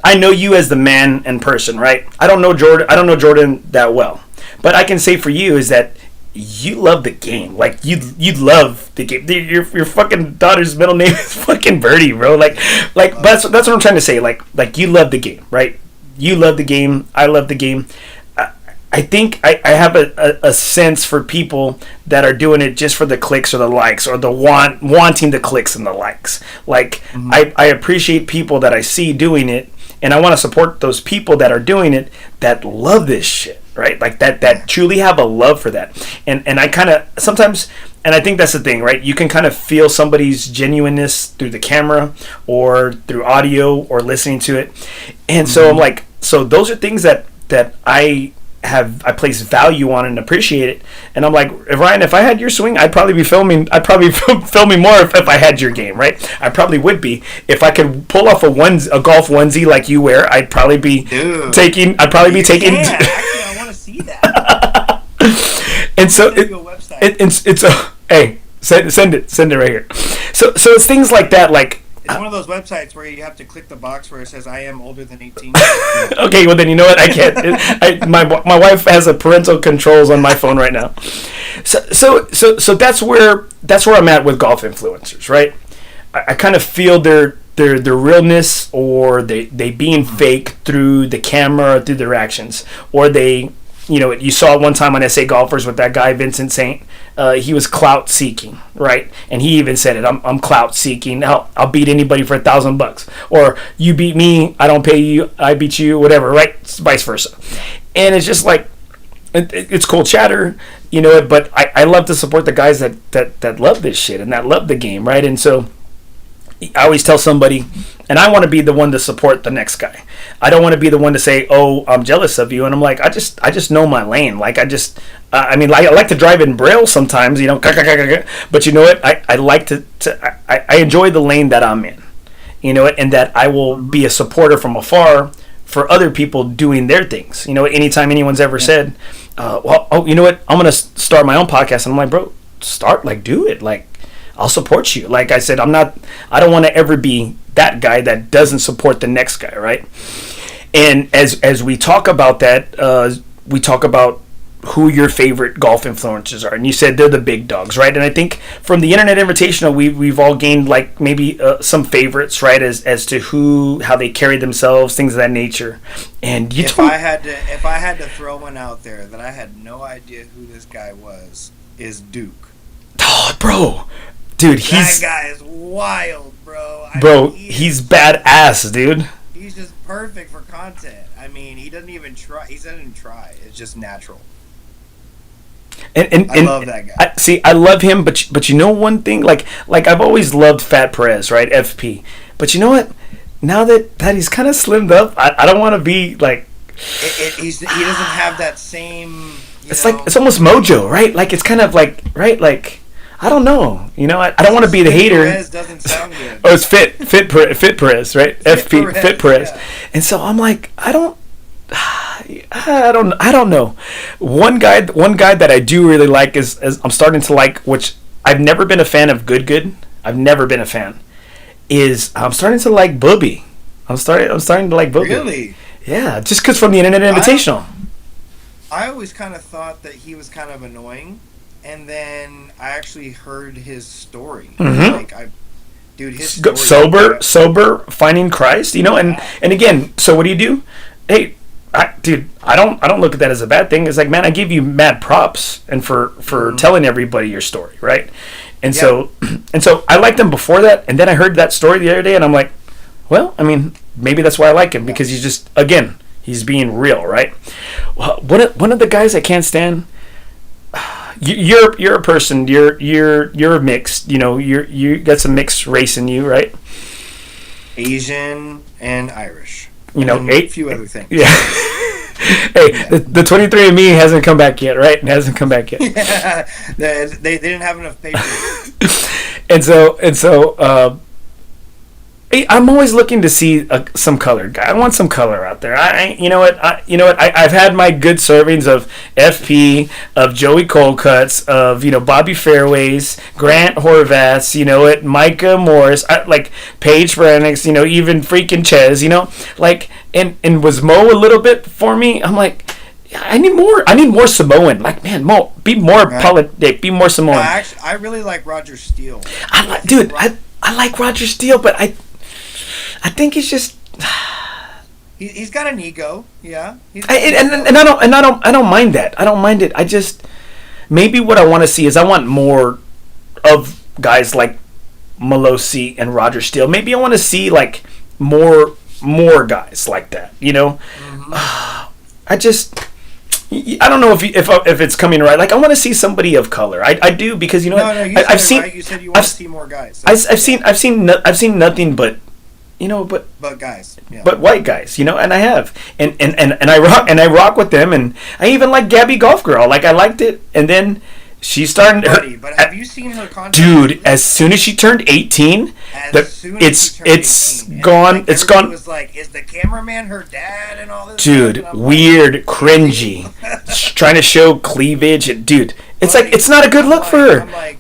I know you as the man and person, right? I don't know Jordan that well, but I can say for you is that you love the game. Like you love the game. Your fucking daughter's middle name is fucking Birdie, bro. Like that's what I'm trying to say. Like you love the game, right? You love the game. I love the game. I think I have a sense for people that are doing it just for the clicks or the likes or the wanting the clicks and the likes. Like, I appreciate people that I see doing it, and I want to support those people that are doing it that love this shit, right? Like that truly have a love for that. And I kind of sometimes, and I think that's the thing, right? You can kind of feel somebody's genuineness through the camera or through audio or listening to it. And so I'm like, so those are things that I place value on and appreciate it. And I'm like, Ryan, if I had your swing, I'd probably be filming. I'd probably filming more if I had your game, right? I probably would be. If I could pull off a golf onesie like you wear, I'd probably be taking. Actually, I want to see that. And so it's hey, send it right here. So it's things like that, like. It's one of those websites where you have to click the box where it says "I am older than 18." Okay, well then you know what? I can't. My wife has a parental controls on my phone right now. So that's where I'm at with golf influencers, right? I kind of feel their realness, or they being fake through the camera, or through their actions, or they. You saw it one time on SA Golfers with that guy Vincent Saint. He was clout seeking, right? And he even said it. I'm clout seeking. I'll beat anybody for $1,000, or you beat me, I don't pay you. I beat you, whatever, right? Vice versa. And it's just like it's cool chatter, But I love to support the guys that love this shit and that love the game, right? And so I always tell somebody, and I want to be the one to support the next guy. I don't want to be the one to say, "Oh, I'm jealous of you," and I'm like, I just know my lane. Like I like to drive in Braille sometimes, But you know what? I like to I enjoy the lane that I'm in, you know, and that I will be a supporter from afar for other people doing their things. You know, anytime anyone's ever said, you know what, I'm going to start my own podcast. And I'm like, bro, start, like, do it. Like, I'll support you. Like I said, I don't want to ever be that guy that doesn't support the next guy, right? And as we talk about that, we talk about who your favorite golf influencers are, and you said they're the big dogs, right? And I think from the Internet Invitational, we've all gained like maybe some favorites, right, as to how they carry themselves, things of that nature. And if I had to throw one out there that I had no idea who this guy was, is Duke. Oh, bro, dude, that guy is wild, bro. He's badass, dude. He's just perfect for content. I mean, he doesn't even try. It's just natural. And I love that guy. I love him, but you know one thing, like I've always loved Fat Perez, right? FP. But you know what? Now that he's kind of slimmed up, I don't want to be like. He doesn't have that same. It's like it's almost Mojo, right? Like it's kind of like right, like I don't know. You know, I don't want to be the hater. Perez doesn't sound good. Oh, it's Fit Perez, right? FP Fit Perez, yeah. And so I'm like, I don't know. One guy that I do really like is I'm starting to like, which I've never been a fan of. Good. I've never been a fan. I'm starting to like Booby. I'm starting to like Booby. Really? Yeah, just because from the Internet Invitational. I always kind of thought that he was kind of annoying, and then I actually heard his story. Mm-hmm. His story. Sober, finding Christ. You know, and again, so what do? Hey. I don't look at that as a bad thing. It's like, man, I give you mad props and for telling everybody your story, right? And so I liked him before that, and then I heard that story the other day, and I'm like, well, I mean, maybe that's why I like him, because he's being real, right? Well, one of the guys I can't stand. You're a person. You're mixed. You know, you got some mixed race in you, right? Asian and Irish. You know, a few other things. Yeah. Hey, the 23andMe hasn't come back yet, right? It hasn't come back yet. Yeah, they didn't have enough papers. and so, I'm always looking to see some colored guy. I want some color out there. I've had my good servings of FP, of Joey Coldcuts, of Bobby Fairways, Grant Horvaths, Micah Morris, like Paige Brannix, even freaking Ches, and was Mo a little bit for me. I'm like, I need more Samoan. Like, man, Mo, be more politic, be more Samoan. Actually, I really like Roger Steele. I like Roger Steele, but I think he's just. He's got an ego, yeah. I don't mind that. I don't mind it. I just maybe what I want to see is I want more of guys like Malosi and Roger Steele. Maybe I want to see like more guys like that. Mm-hmm. I don't know if it's coming right. Like I want to see somebody of color. I do, because I've seen. Right. You said you want to see more guys. I've seen nothing but. But guys, yeah. But white guys, and I have, and I rock with them, and I even like Gabby Golf Girl, like I liked it, and then she started. But have you seen her content? Dude, as soon as she turned 18, it's gone. It's gone. It was like, is the cameraman her dad and all this? Dude, weird, cringy, trying to show cleavage, dude. It's like it's not a good look for her. I'm like,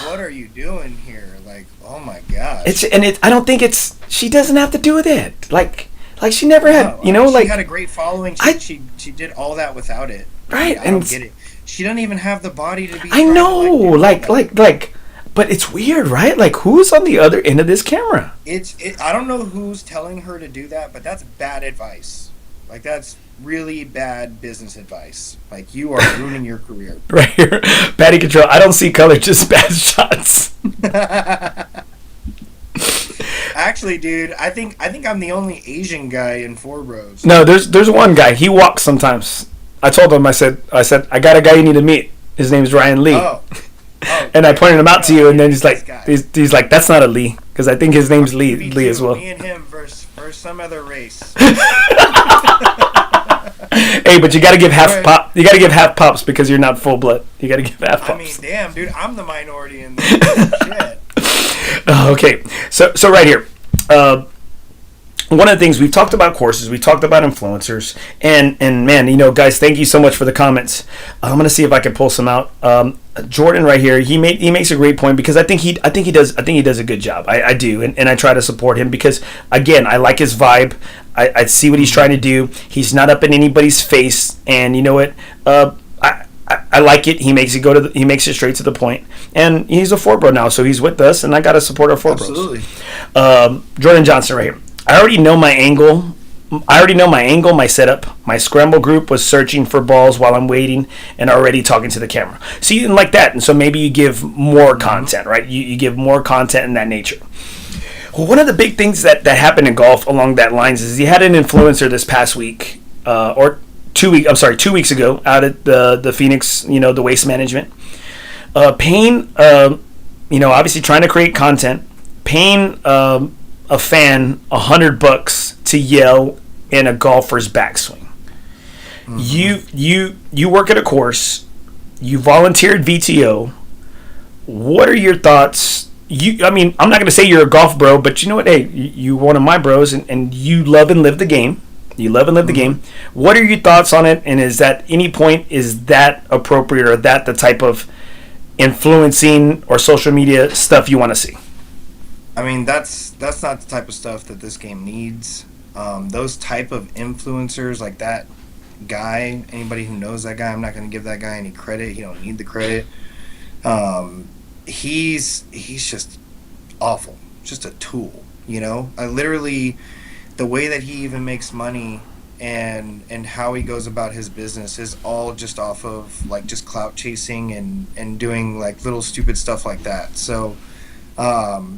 what are you doing here? Like, oh my gosh. I don't think it's. She doesn't have to do with it. Like she never had. She had a great following. She did all that without it. Right, I don't get it. She doesn't even have the body to be. I know, but it's weird, right? Like, who's on the other end of this camera? I don't know who's telling her to do that, but that's bad advice. Like, that's really bad business advice. Like, you are ruining your career. Right here, Patty Control. I don't see color, just bad shots. Actually, dude, I think I'm the only Asian guy in FOREBROS. No, there's one guy. He walks sometimes. I told him. I said, I got a guy you need to meet. His name's Ryan Lee. Oh. And I pointed him out to you, and then he's like, that's not a Lee, because I think his name's Lee as well. Me and him versus some other race. Hey, but you got to give half You got to give half pops because you're not full blood. You got to give half pops. I mean, damn, dude, I'm the minority in this shit. Okay, so right here, one of the things we've talked about courses, we talked about influencers, and man, guys, thank you so much for the comments. I'm gonna see if I can pull some out. Jordan right here, he makes a great point, because I think he does a good job. I do, and I try to support him, because again, I like his vibe. I see what he's trying to do. He's not up in anybody's face, and you know what? I like it. He makes it straight to the point, and he's a FOREBRO now, so he's with us, and I gotta support our FOREBROs. Absolutely. Jordan Johnson right here. I already know my angle, my setup. My scramble group was searching for balls while I'm waiting and already talking to the camera. So you didn't like that, and so maybe you give more content, right? You give more content in that nature. Well, one of the big things that happened in golf along that lines is he had an influencer this past week, or 2 weeks ago, out at the Phoenix, the Waste Management, paying, obviously trying to create content, paying a fan $100 to yell in a golfer's backswing. You work at a course, you volunteered VTO. What are your thoughts? I'm not going to say you're a golf bro, but you know what? Hey, you're one of my bros, and you love and live the game. You love and live the game. What are your thoughts on it? And is that any point, is that appropriate, or that the type of influencing or social media stuff you want to see? I mean, that's not the type of stuff that this game needs. Those type of influencers, like that guy, anybody who knows that guy, I'm not going to give that guy any credit. He don't need the credit. He's just awful. Just a tool, I literally, the way that he even makes money and how he goes about his business is all just off of like just clout chasing and doing like little stupid stuff like that. So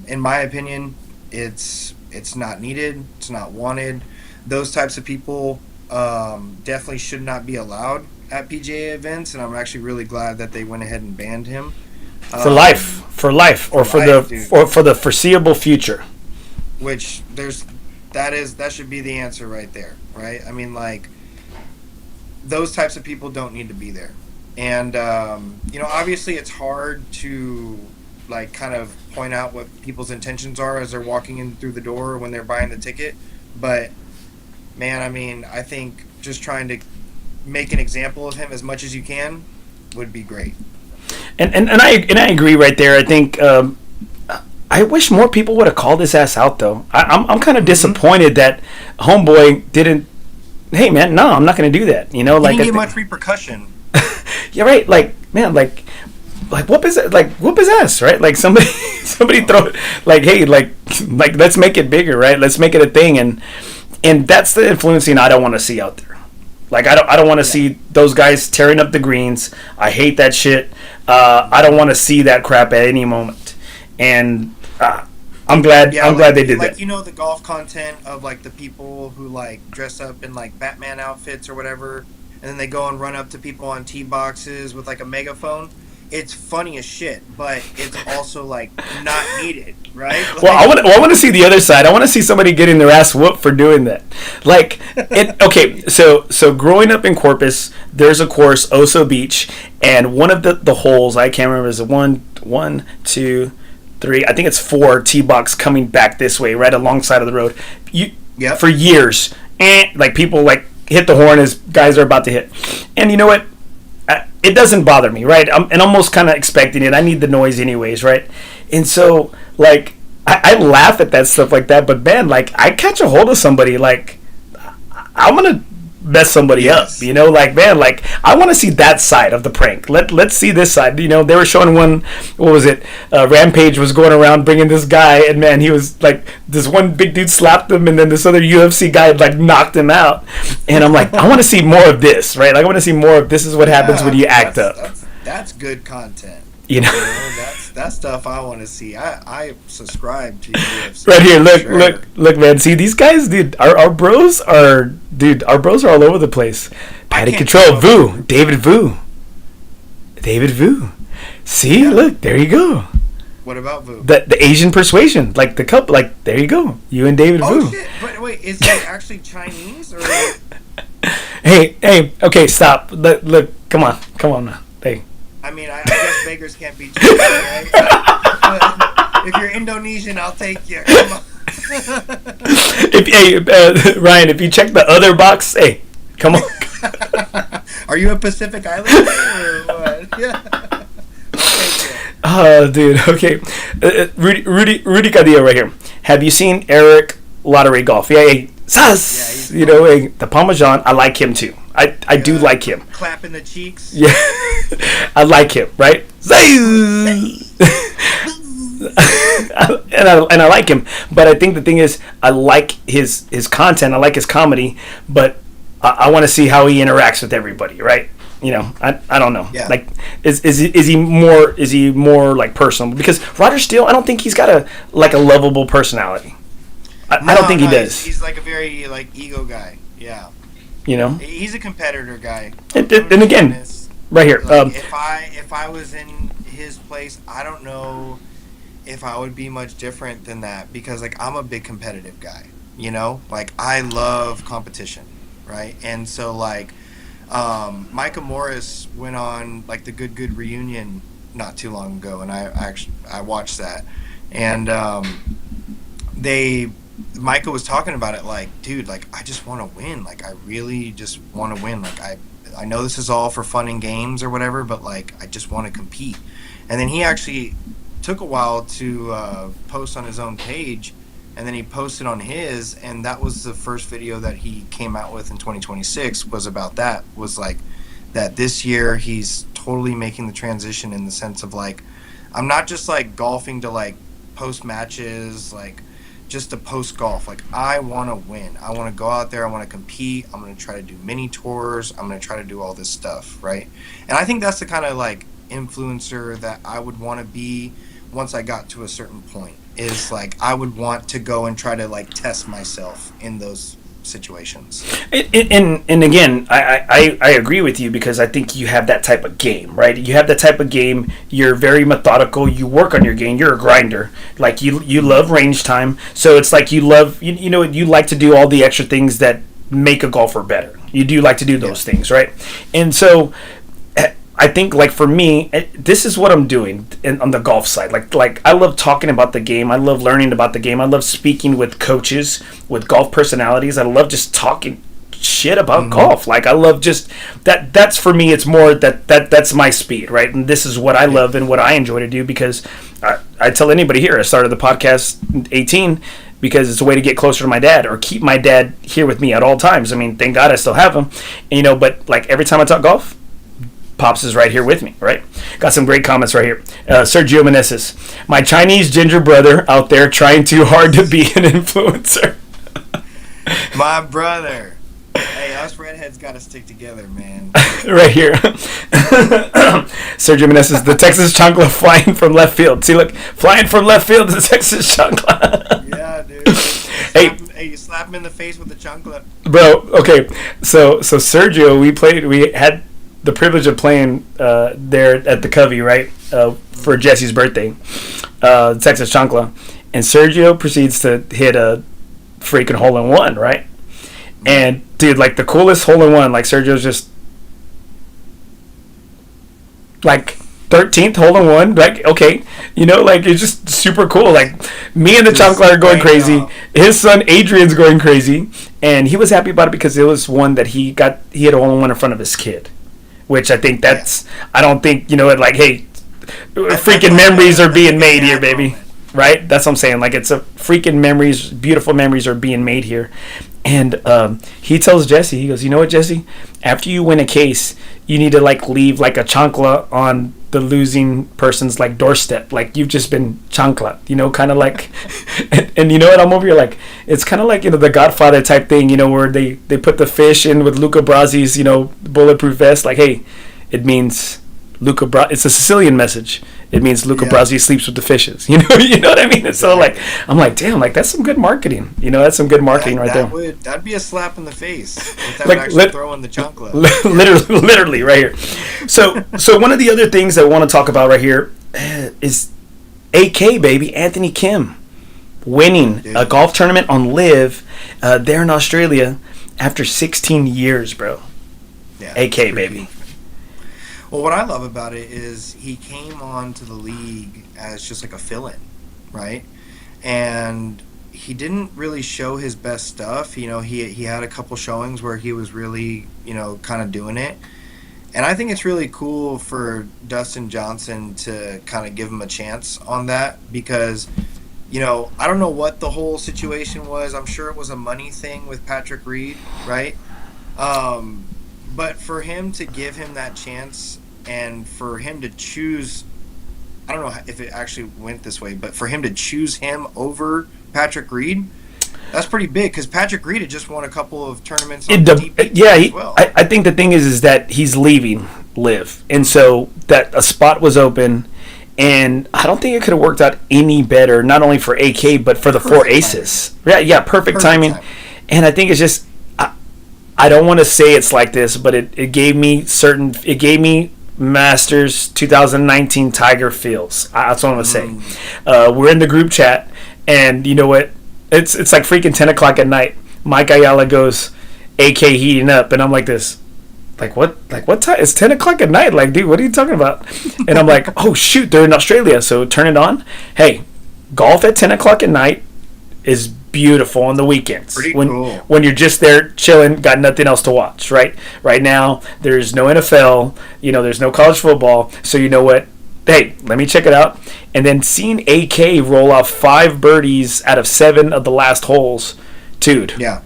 in my opinion, it's not needed. It's not wanted. Those types of people definitely should not be allowed at PGA events, and I'm actually really glad that they went ahead and banned him for life, or for the foreseeable future. Which that should be the answer right there, right? I mean, like, those types of people don't need to be there, and obviously it's hard to like kind of point out what people's intentions are as they're walking in through the door or when they're buying the ticket. But man, I mean, I think just trying to make an example of him as much as you can would be great. And I agree right there. I think I wish more people would have called his ass out, though. I'm kind of disappointed that homeboy didn't. Hey man, no, I'm not going to do that. He didn't get much repercussion. Yeah, right. Like, man, like whoop his ass, right? Like somebody throw it, like, hey, like let's make it bigger, right? Let's make it a thing, and that's the influencing I don't want to see out there. Like, I don't want to see those guys tearing up the greens. I hate that shit. I don't want to see that crap at any moment. And I'm glad they did that. The golf content of like the people who like dress up in like Batman outfits or whatever, and then they go and run up to people on tee boxes with like a megaphone. It's funny as shit, but it's also like not needed, right? Like, well, I want to see the other side. I want to see somebody getting their ass whooped for doing that. Like, okay, so growing up in Corpus, there's a course, Oso Beach, and one of the holes, I can't remember, is it one, 2, 3, I think it's 4 tee box coming back this way, right alongside of the road. For years, like people like hit the horn as guys are about to hit, and you know what? It doesn't bother me, right? I'm almost kind of expecting it. I need the noise anyways, right? And so, like, I laugh at that stuff like that, but man, like, I catch a hold of somebody, like, I'm gonna mess somebody up, like, man, like, I want to see that side of the prank. Let's see this side. They were showing one, what was it? Rampage was going around bringing this guy, and man, he was like, this one big dude slapped him, and then this other UFC guy like knocked him out, and I'm like, I want to see more of this, right? Like, I want to see more of this is what happens when you act up. That's good content. That's stuff I want to see. I subscribe to UFC. Right here, look, man. See these guys, dude. Our bros are all over the place. Patty Control, David Vu. See, look, there you go. What about Vu? The Asian persuasion, like the couple, like there you go. You and David Vu. Oh shit! But wait, is he actually Chinese or? Hey, okay, stop. Look, come on now. Hey. I mean, I guess beggars can't be choosers, right? But if you're Indonesian, I'll take you. Come on. Ryan, if you check the other box, hey, come on. Are you a Pacific Islander or what? Yeah. Oh, dude. Okay, Rudy Cadillo right here. Have you seen Eric Lottery Golf? Yeah, hey, Sas. Yeah, you know, hey, the Parmesan. I like him too. I do like him. Clapping the cheeks. Yeah, I like him. Right. And I like him, but I think the thing is, I like his content. I like his comedy, but I want to see how he interacts with everybody. Right. You know, I don't know. Yeah. Like, is he more like personal? Because Roger Steele, I don't think he's got a lovable personality. I don't think he does. He's like a very like ego guy. Yeah. You know, he's a competitor guy. and again, right here. Like, if I was in his place, I don't know if I would be much different than that, because like I'm a big competitive guy. You know, like I love competition, right? And so like. Micah Morris went on like the Good reunion not too long ago, and I watched that, and Micah was talking about it like, dude, like I just want to win, like I really just want to win, like I know this is all for fun and games or whatever, but like I just want to compete. And then he actually took a while to post on his own page. And then he posted on his, and that was the first video that he came out with in 2026 was about that. Was like that this year he's totally making the transition in the sense of like, I'm not just like golfing to like post matches, like just to post golf. Like I want to win. I want to go out there. I want to compete. I'm going to try to do mini tours. I'm going to try to do all this stuff, right? And I think that's the kind of like influencer that I would want to be once I got to a certain point. Is like I would want to go and try to like test myself in those situations. And again, I agree with you, because I think you have that type of game, right? You have that type of game. You're very methodical. You work on your game. You're a grinder. Like you love range time. So it's like you love you know you like to do all the extra things that make a golfer better. You do like to do those things, right? And so I think, like, for me, this is what I'm doing on the golf side. Like I love talking about the game. I love learning about the game. I love speaking with coaches, with golf personalities. I love just talking shit about golf. Like, I love just that. That's for me. It's more that's my speed, right? And this is what I love and what I enjoy to do, because I tell anybody here, I started the podcast 18 because it's a way to get closer to my dad, or keep my dad here with me at all times. I mean, thank God I still have him. And, but like every time I talk golf, Pops is right here with me, right? Got some great comments right here. Sergio Meneses, my Chinese ginger brother out there trying too hard to be an influencer. My brother. Hey, us redheads got to stick together, man. Right here. Sergio Meneses, the Texas Chancla flying from left field. See, look, flying from left field to the Texas Chancla. Yeah, dude. Hey, you slap him in the face with the Chancla. Bro, okay. So Sergio, we had the privilege of playing there at the Covey, right, for Jesse's birthday, Texas Chancla, and Sergio proceeds to hit a freaking hole-in-one, right? And dude, like the coolest hole-in-one, like Sergio's just like 13th hole-in-one, like okay, like it's just super cool. Like me and the Chancla are going crazy. His son Adrian's going crazy, and he was happy about it because it was one that he hit a hole-in-one in front of his kid. Which I think I don't think, like, hey, freaking memories are being made here, baby. Right? That's what I'm saying. Like, it's a freaking memories, beautiful memories are being made here. And he tells Jesse, he goes, you know what, Jesse? After you win a case, you need to, like, leave, like, a chancla on the losing person's, like, doorstep. Like, you've just been chancla, kind of like, and you know what? I'm over here, like, it's kind of like, the Godfather type thing, where they put the fish in with Luca Brasi's, bulletproof vest. Like, hey, it means it's a Sicilian message. It means Luca Brasi sleeps with the fishes. You know what I mean? And so, like, I'm like, damn, like, that's some good marketing. That's some good marketing right there. That'd be a slap in the face. If that would actually throw in the chancla. Literally, right here. So one of the other things I want to talk about right here is AK, baby, Anthony Kim, winning a golf tournament on LIV there in Australia after 16 years, bro. Yeah, AK, baby. Well, what I love about it is he came on to the league as just like a fill-in, right? And he didn't really show his best stuff. You know, he had a couple showings where he was really, you know, kind of doing it. And I think it's really cool for Dustin Johnson to kind of give him a chance on that because, you know, I don't know what the whole situation was. I'm sure it was a money thing with Patrick Reed, right? But for him to give him that chance and for him to choose, I don't know if it actually went this way, but for him to choose him over Patrick Reed, that's pretty big because Patrick Reed had just won a couple of tournaments on DP as well. I think the thing is that he's leaving Live, and so that a spot was open, and I don't think it could have worked out any better, not only for AK but for the Perfect four aces. Timing. Yeah, perfect timing. And I think it's just I don't want to say it's like this, but it gave me Masters 2019 Tiger feels. That's what I'm gonna say. We're in the group chat, and you know what? It's like freaking 10 o'clock at night. Mike Ayala goes, AK heating up, and I'm like this, like what time? It's 10 o'clock at night. Like, dude, what are you talking about? And I'm like, oh shoot, they're in Australia, so turn it on. Hey, golf at 10 o'clock at night is beautiful on the weekends. Pretty when cool. when you're just there chilling, got nothing else to watch. Right now, there's no NFL. You know, there's no college football. So you know what? Hey, let me check it out. And then seeing AK roll off 5 birdies out of 7 of the last holes, dude. Yeah.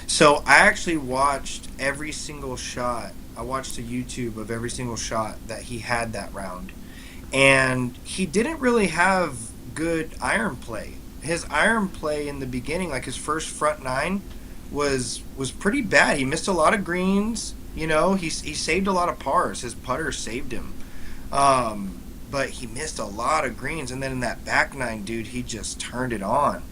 So I actually watched every single shot. I watched a YouTube of every single shot that he had that round. And he didn't really have good iron play. His iron play in the beginning, like his first front 9, was pretty bad. He missed a lot of greens. You know, he saved a lot of pars. His putter saved him. But he missed a lot of greens, and then in that back 9, dude, he just turned it on.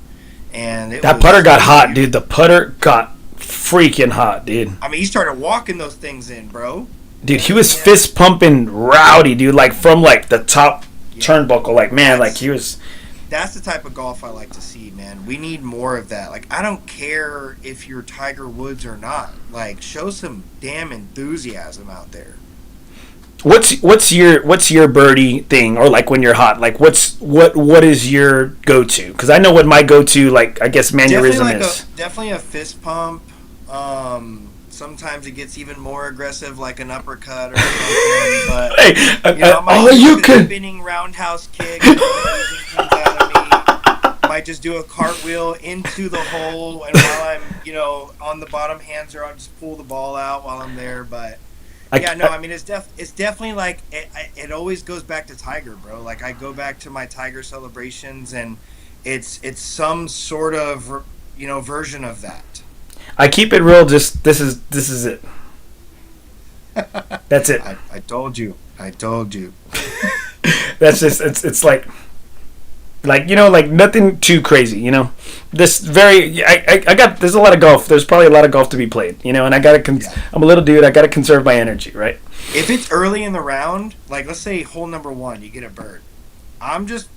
And that putter got hot, dude. The putter got freaking hot, dude. I mean, he started walking those things in, bro. Dude, he was fist pumping rowdy, dude, like from like the top turnbuckle. Like, man, like he was. That's the type of golf I like to see, man. We need more of that. Like, I don't care if you're Tiger Woods or not. Like, show some damn enthusiasm out there. What's your birdie thing, or like when you're hot? Like what is your go-to? Because I know what my go-to, like, I guess mannerism is. Definitely a fist pump. Sometimes it gets even more aggressive, like an uppercut or something. But hey, you know, you could spinning roundhouse kick. Comes out of me. Might just do a cartwheel into the hole, and while I'm, you know, on the bottom hands, or I'll just pull the ball out while I'm there, but. I mean, it's definitely like it always goes back to Tiger, bro. Like, I go back to my Tiger celebrations, and it's some sort of, you know, version of that. I keep it real. Just this is it. That's it. I told you. That's just it's like you know, like nothing too crazy, you know. This very I got there's a lot of golf. There's probably a lot of golf to be played, you know, and I'm a little dude. I got to conserve my energy, right? If it's early in the round, like let's say hole number 1, you get a bird. I'm just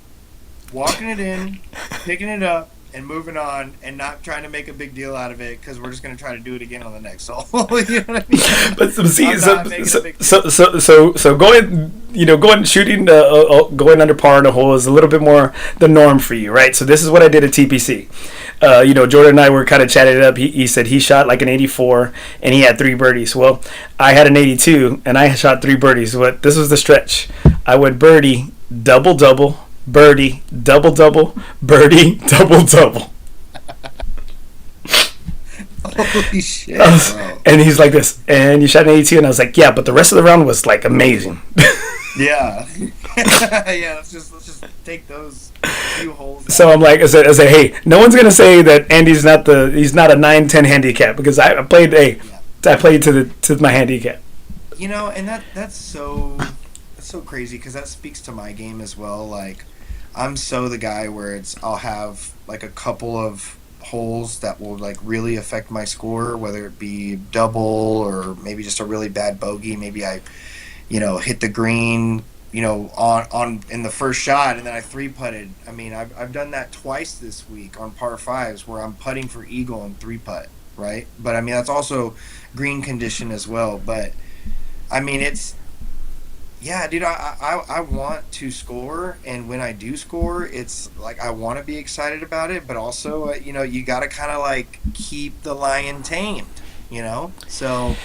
walking it in, picking it up, and moving on, and not trying to make a big deal out of it because we're just going to try to do it again on the next hole. You know what I mean? But so going shooting going under par in a hole is a little bit more the norm for you, right? So this is what I did at TPC. Jordan and I were kind of chatting it up. He said he shot like an 84 and he had 3 birdies. Well, I had an 82 and I shot 3 birdies. But this was the stretch. I would birdie, double, birdie, double, birdie, double. Holy shit, bro. And he's like this, and you shot an 82, and I was like, yeah, but the rest of the round was like amazing. Yeah. Let's just take those few holes. So I'm like, I said, hey, no one's gonna say that Andy's not a 9-10 handicap because I played to my handicap. You know, and that's so crazy because that speaks to my game as well. Like, I'm so the guy where I'll have like a couple of holes that will like really affect my score, whether it be double or maybe just a really bad bogey. Maybe I, you know, hit the green, you know, on in the first shot, and then I 3-putted. I mean, I've done that twice this week on par 5s where I'm putting for eagle and 3-putt, right? But I mean, that's also green condition as well. But I mean, Yeah, dude, I want to score, and when I do score, it's like I want to be excited about it, but also, you got to kind of like keep the lion tamed, So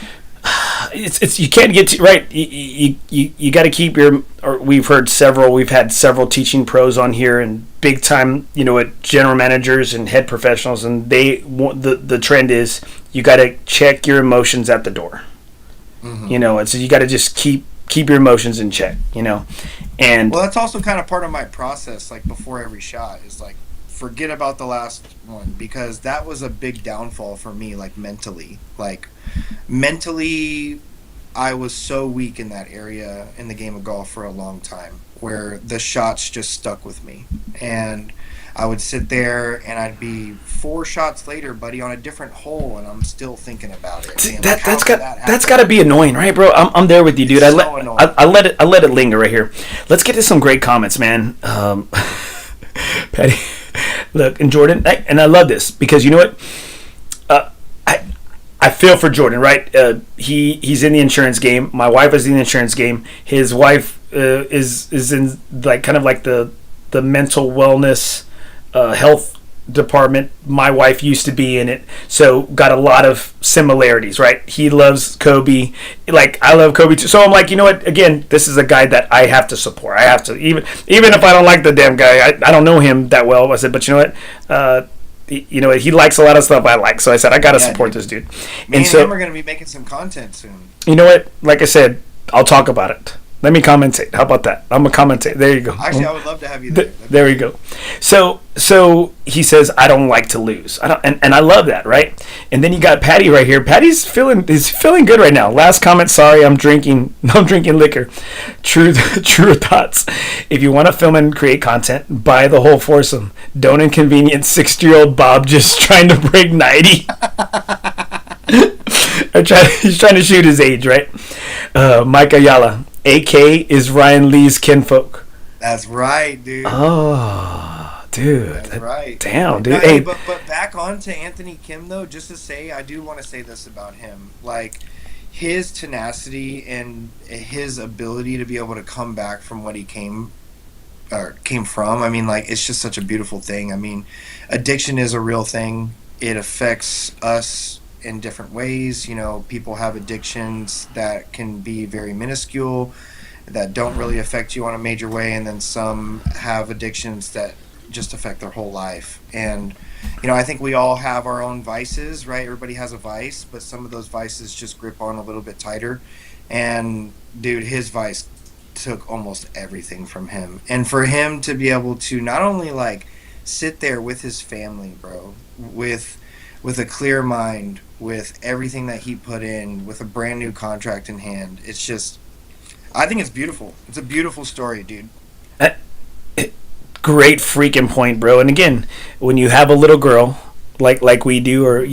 it's you can't get to, right. You got to keep your. Or we've had several teaching pros on here and big time, at general managers and head professionals, and the trend is you got to check your emotions at the door. And so you got to just keep your emotions in check, and well, that's also kind of part of my process, like before every shot is like forget about the last one, because that was a big downfall for me, like mentally I was so weak in that area in the game of golf for a long time, where the shots just stuck with me, and I would sit there and I'd be 4 shots later, buddy, on a different hole, and I'm still thinking about it. See, that's got to be annoying, right, bro? I'm there with you, dude. I let it linger right here. Let's get to some great comments, man. Patty, look, and Jordan, and I love this because you know what? I feel for Jordan, right? He's in the insurance game. My wife is in the insurance game. His wife is in like kind of like the mental wellness health department. My wife used to be in it, so got a lot of similarities, right? He loves Kobe, like I love Kobe too. So I'm like, you know what? Again, this is a guy that I have to support. I have to, even if I don't like the damn guy. I don't know him that well. I said, but you know what? He likes a lot of stuff I like, so I said I gotta support this dude. Me and him are gonna be making some content soon. You know what? Like I said, I'll talk about it. Let me commentate. How about that? I'm a commentate. There you go. Actually, I would love to have you there. There you go. So he says I don't like to lose. And I love that, right? And then you got Patty right here. Patty's feeling good right now. Last comment. Sorry, I'm drinking liquor. True thoughts. If you want to film and create content, buy the whole foursome. Don't inconvenience 60-year-old Bob just trying to break 90. He's trying to shoot his age, right? Mike Ayala. AK is Ryan Lee's kinfolk. That's right, dude. Oh, dude. That's right. Damn, dude. Now, hey, but back on to Anthony Kim, though, just to say, I do want to say this about him. Like, his tenacity and his ability to be able to come back from what he came from, I mean, like, it's just such a beautiful thing. I mean, addiction is a real thing. It affects us in different ways. People have addictions that can be very minuscule, that don't really affect you on a major way, and then some have addictions that just affect their whole life. And I think we all have our own vices, right? Everybody has a vice, but some of those vices just grip on a little bit tighter. And dude, his vice took almost everything from him, and for him to be able to not only like sit there with his family, bro, with a clear mind, with everything that he put in, with a brand new contract in hand. It's just, I think it's beautiful. It's a beautiful story, dude. Great freaking point, bro. And again, when you have a little girl like we do, or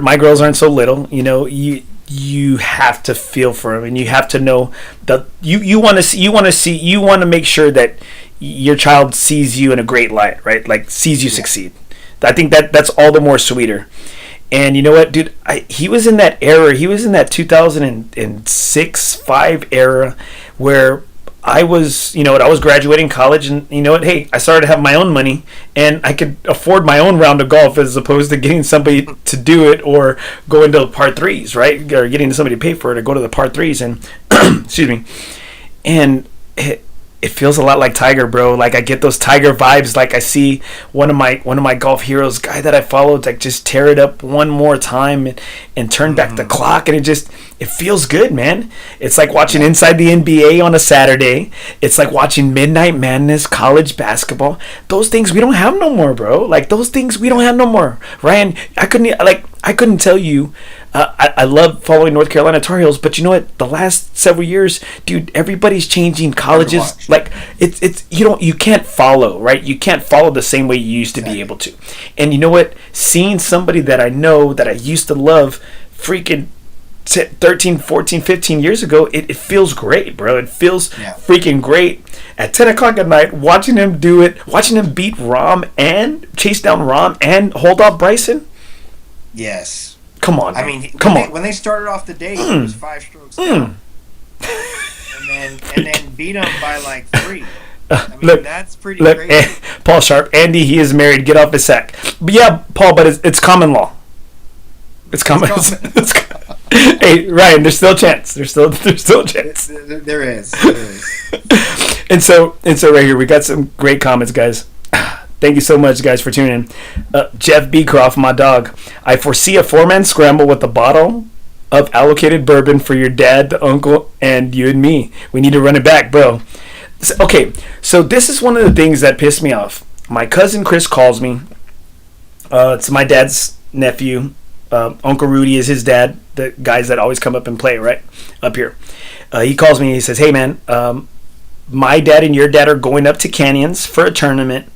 my girls aren't so little, you have to feel for them, and you have to know that you want to make sure that your child sees you in a great light, right? Like sees you succeed. I think that's all the more sweeter. And you know what, dude? He was in that era. He was in that 2006-05 era where I was, I was graduating college, and you know what? Hey, I started to have my own money, and I could afford my own round of golf as opposed to getting somebody to do it or go into the par threes, right? Or getting somebody to pay for it or go to the par threes, and excuse me, and it feels a lot like Tiger, bro. Like I get those Tiger vibes. Like I see one of my golf heroes, guy that I followed, like just tear it up one more time and turn back the clock, and it feels good, man. It's like watching Inside the NBA on a Saturday. It's like watching Midnight Madness, college basketball. Those things we don't have no more, bro. Like those things we don't have no more. Ryan, I couldn't tell you. I love following North Carolina Tar Heels, but you know what? The last several years, dude, everybody's changing colleges. Like it's you can't follow, right? You can't follow the same way you used to be able to. And you know what? Seeing somebody that I know that I used to love, freaking 13, 14, 15 years ago, it feels great, bro. It feels freaking great. At 10 o'clock at night, watching him do it, watching him beat Rahm and chase down Rahm and hold off Bryson. Yes. Come on. I mean, come on. When they started off the day, it was 5 strokes down. And then beat him by like 3. I mean, Look, that's pretty look, crazy. Paul Sharp, Andy, he is married. Get off his sack. But yeah, Paul, but it's common law. It's common. Hey, Ryan, there's still a chance. There's still a chance. There is. And so right here, we got some great comments, guys. Thank you so much, guys, for tuning in. Jeff Beecroft, my dog. I foresee a 4-man scramble with a bottle of allocated bourbon for your dad, the uncle, and you and me. We need to run it back, bro. Okay, so this is one of the things that pissed me off. My cousin Chris calls me. It's my dad's nephew. Uncle Rudy is his dad, the guys that always come up and play, right? Up here. He calls me and he says, hey, man, my dad and your dad are going up to Canyons for a tournament.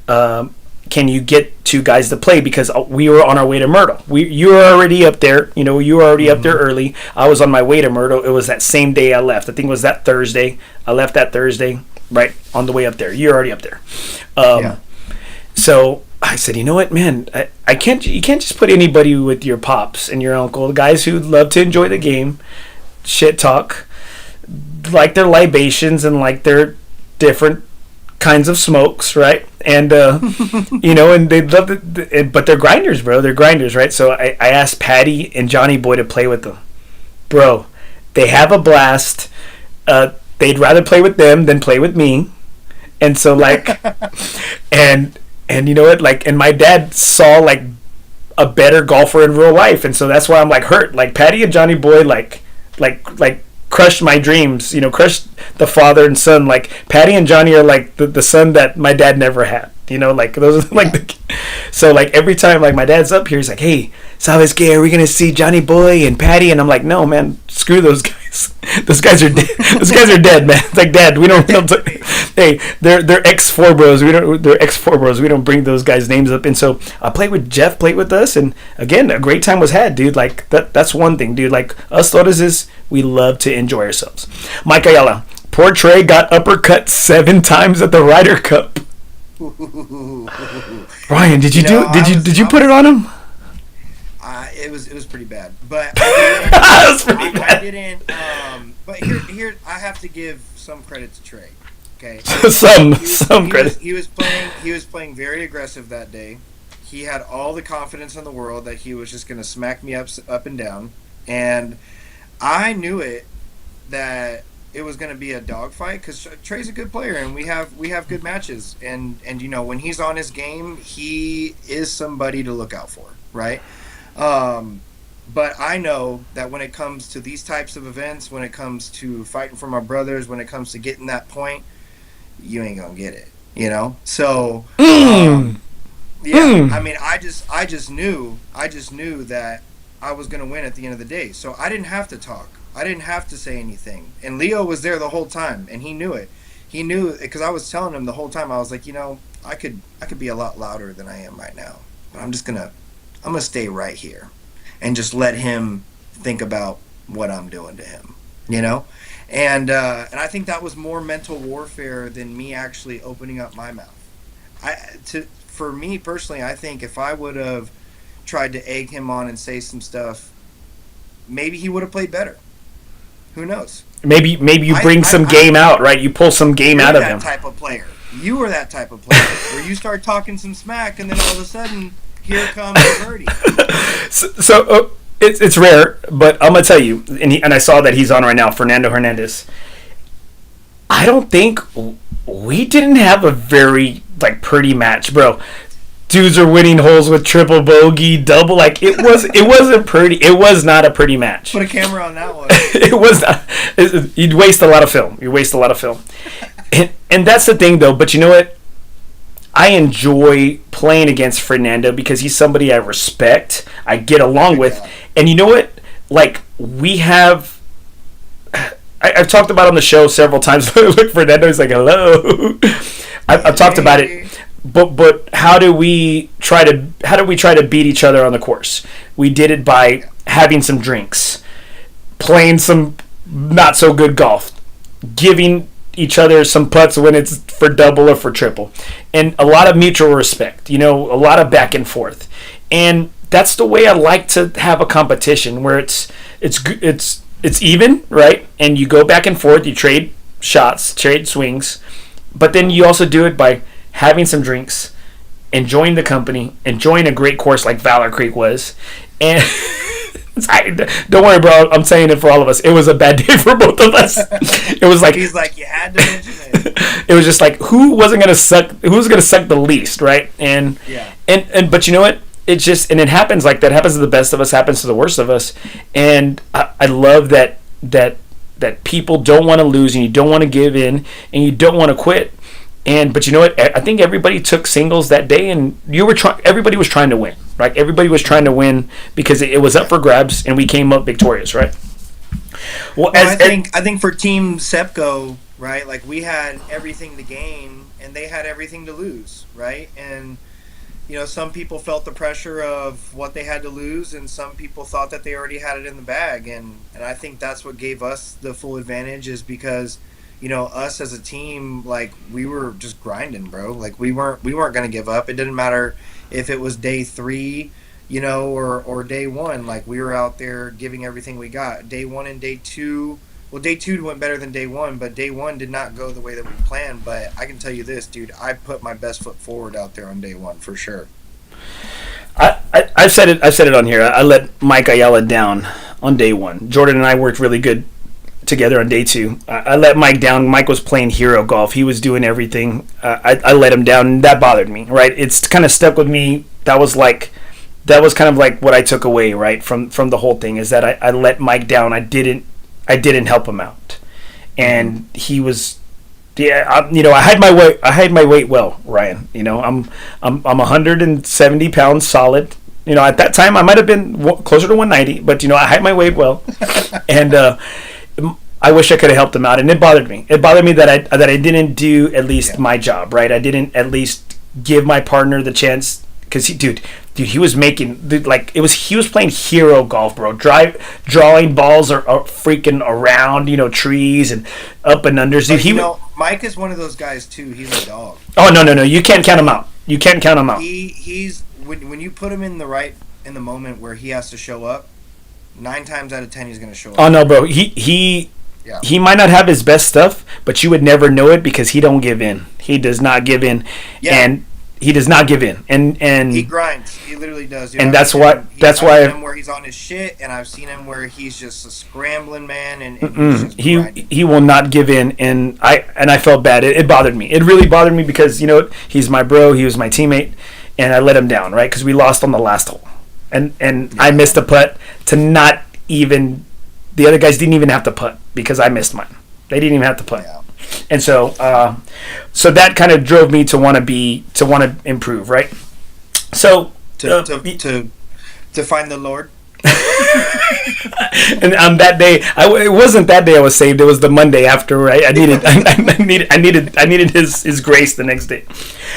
Can you get 2 guys to play? Because we were on our way to Myrtle. You were already up there. You were already up there early. I was on my way to Myrtle. It was that same day I left. I think it was that Thursday. I left that Thursday, right, on the way up there. You're already up there. Yeah. So I said, you know what, man? You can't just put anybody with your pops and your uncle, the guys who love to enjoy the game, shit talk, like their libations and like their different kinds of smokes, right? And and they love it, but they're grinders, bro. They're grinders, right? So I asked Patty and Johnny Boy to play with them, bro. They have a blast. They'd rather play with them than play with me, and so like, and you know what? Like, and my dad saw like a better golfer in real life, and so that's why I'm like hurt. Like Patty and Johnny Boy, like crushed my dreams, crushed the father and son. Like Patty and Johnny are like the son that my dad never had, like those are like so like every time like my dad's up here, he's like, hey, sabes que, are we gonna see Johnny Boy and Patty? And I'm like, no, man, screw those guys. Those guys are dead. Those guys are dead, man. It's like, Dad, we don't hey, they're ex-FOREBROS. They're ex-FOREBROS. We don't bring those guys' names up. And so I played with Jeff, played with us, and again, a great time was had, dude. Like that's one thing, dude. Like us Torres, we love to enjoy ourselves. Mike Ayala, poor Trey got uppercut 7 times at the Ryder Cup. Ryan, did you put it on him? It was pretty bad, but I didn't. But here I have to give some credit to Trey. Okay, some credit. He was playing very aggressive that day. He had all the confidence in the world that he was just going to smack me up and down, and I knew that it was going to be a dogfight because Trey's a good player and we have good matches, and when he's on his game, he is somebody to look out for, right? But I know that when it comes to these types of events, when it comes to fighting for my brothers, when it comes to getting that point, you ain't gonna get it, So, I mean, I just knew that I was gonna win at the end of the day. So I didn't have to talk. I didn't have to say anything. And Leo was there the whole time, and he knew it. He knew it because I was telling him the whole time. I was like, I could be a lot louder than I am right now, but I'm gonna stay right here and just let him think about what I'm doing to him, and I think that was more mental warfare than me actually opening up my mouth. For me personally, I think if I would have tried to egg him on and say some stuff, maybe he would have played better. Who knows? Maybe you bring some game out, right? You pull some game out of him. Type of player. You were that type of player where you start talking some smack, and then all of a sudden, here comes the birdie. So it's rare, but I'm gonna tell you, and I saw that he's on right now, Fernando Hernandez. I don't think we didn't have a very pretty match, bro. Dudes are winning holes with triple bogey, double. It wasn't pretty. It was not a pretty match. Put a camera on that one. It was not. You'd waste a lot of film. And that's the thing, though. But you know what? I enjoy playing against Fernando because he's somebody I respect, I get along with. And you know what? We have... I've talked about it on the show several times. Look, Fernando's like, hello. I've talked about it. But how do we try to beat each other on the course? We did it by having some drinks, playing some not so good golf, giving each other some putts when it's for double or for triple, and a lot of mutual respect, a lot of back and forth. And that's the way I like to have a competition, where it's it's even, right? And you go back and forth, you trade shots, trade swings, but then you also do it by having some drinks, enjoying the company, enjoying a great course like Valor Creek was, and don't worry, bro. I'm saying it for all of us. It was a bad day for both of us. It was like he's like, you had to mention it. It was just like who wasn't gonna suck? Who was gonna suck the least, right? And but you know what? It just and it happens like that. Happens to the best of us. Happens to the worst of us. And I love that people don't want to lose and you don't want to give in and you don't want to quit. But you know what? I think everybody took singles that day, and everybody was trying to win, right? Everybody was trying to win because it was up for grabs, and we came up victorious, right? Well, I think for Team Sepco, right? Like we had everything to gain, and they had everything to lose, right? And some people felt the pressure of what they had to lose, and some people thought that they already had it in the bag, and I think that's what gave us the full advantage, is because us as a team, like we were just grinding, bro. Like we weren't gonna give up. It didn't matter if it was day 3, or day 1. Like we were out there giving everything we got. Day 1 and day 2. Well, day 2 went better than day 1, but day 1 did not go the way that we planned. But I can tell you this, dude. I put my best foot forward out there on day 1 for sure. I've said it on here. I let Mike Ayala down on day 1. Jordan and I worked really good together on day 2. I let Mike down. Mike was playing hero golf. He was doing everything. I let him down, and that bothered me, right? It's kind of stuck with me. That was kind of like what I took away, right, from the whole thing, is that I let Mike down. I didn't help him out, and he was, I hide my weight well, Ryan. I'm 170 pounds solid. At that time I might have been closer to 190, but I hide my weight well, and I wish I could have helped him out, and it bothered me. It bothered me that I didn't do at least my job, right? I didn't at least give my partner the chance, because he was making he was playing hero golf, bro. Drawing balls are freaking around, trees and up and unders. Dude, Mike is one of those guys too. He's a dog. Oh no, you can't count him out. You can't count him out. He's when you put him in the moment where he has to show up, 9 times out of 10 he's gonna show up. Oh no, bro. He might not have his best stuff, but you would never know it because he don't give in. He does not give in, and he does not give in, and he grinds. He literally does. And that's why I've seen him where he's on his shit, and I've seen him where he's just a scrambling man, and he will not give in, and I felt bad. It bothered me. It really bothered me because he's my bro. He was my teammate, and I let him down, right? Because we lost on the last hole, and I missed a putt to not even. The other guys didn't even have to putt because I missed mine. They didn't even have to putt. Yeah. And so that kind of drove me to want to improve, right? So to find the Lord. And on that day, it wasn't that day I was saved. It was the Monday after, right? I needed his grace the next day.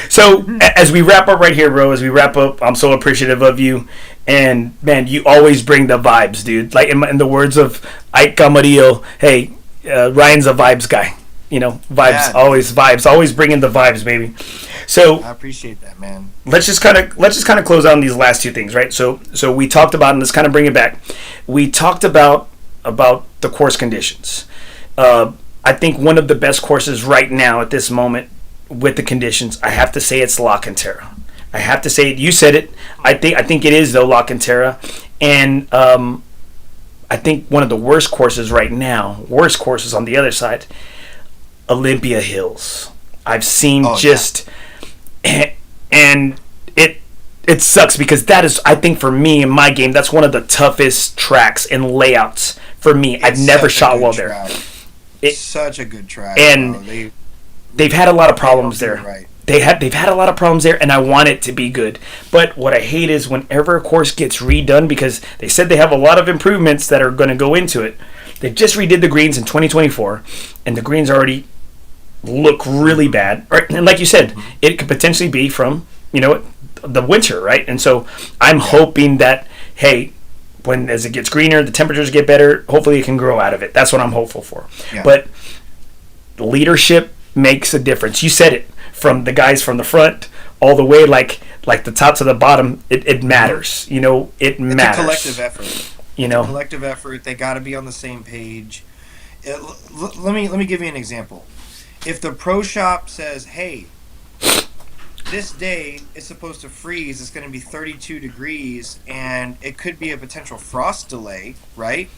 So as we wrap up right here, bro, I'm so appreciative of you. And man, you always bring the vibes, dude. Like in the words of Ike Camarillo, hey, Ryan's a vibes guy. Vibes, always bringing the vibes, baby. So I appreciate that, man. Let's just kind of close out on these last 2 things, right? So we talked about, and let's kind of bring it back. We talked about the course conditions. I think one of the best courses right now at this moment with the conditions, I have to say it's La Cantera. I have to say it. You said it. I think it is though, La Cantera, and I think one of the worst courses right now, worst courses on the other side, Olympia Hills. I've seen and it sucks because that is, I think for me in my game, that's one of the toughest tracks and layouts for me. I've never shot well there. It's such a good track, and they've had a lot of problems there. Right. They've had a lot of problems there, and I want it to be good. But what I hate is whenever a course gets redone, because they said they have a lot of improvements that are going to go into it. They just redid the greens in 2024, and the greens already look really bad. Right? And like you said, it could potentially be from the winter, right? And so I'm hoping that, hey, as it gets greener, the temperatures get better. Hopefully, it can grow out of it. That's what I'm hopeful for. Yeah. But leadership makes a difference. You said it. From the guys from the front all the way, like the top to the bottom, it matters. It matters. It's a collective effort. You know, collective effort. They got to be on the same page. Let me give you an example. If the pro shop says, "Hey, this day is supposed to freeze. It's going to be 32 degrees, and it could be a potential frost delay," right?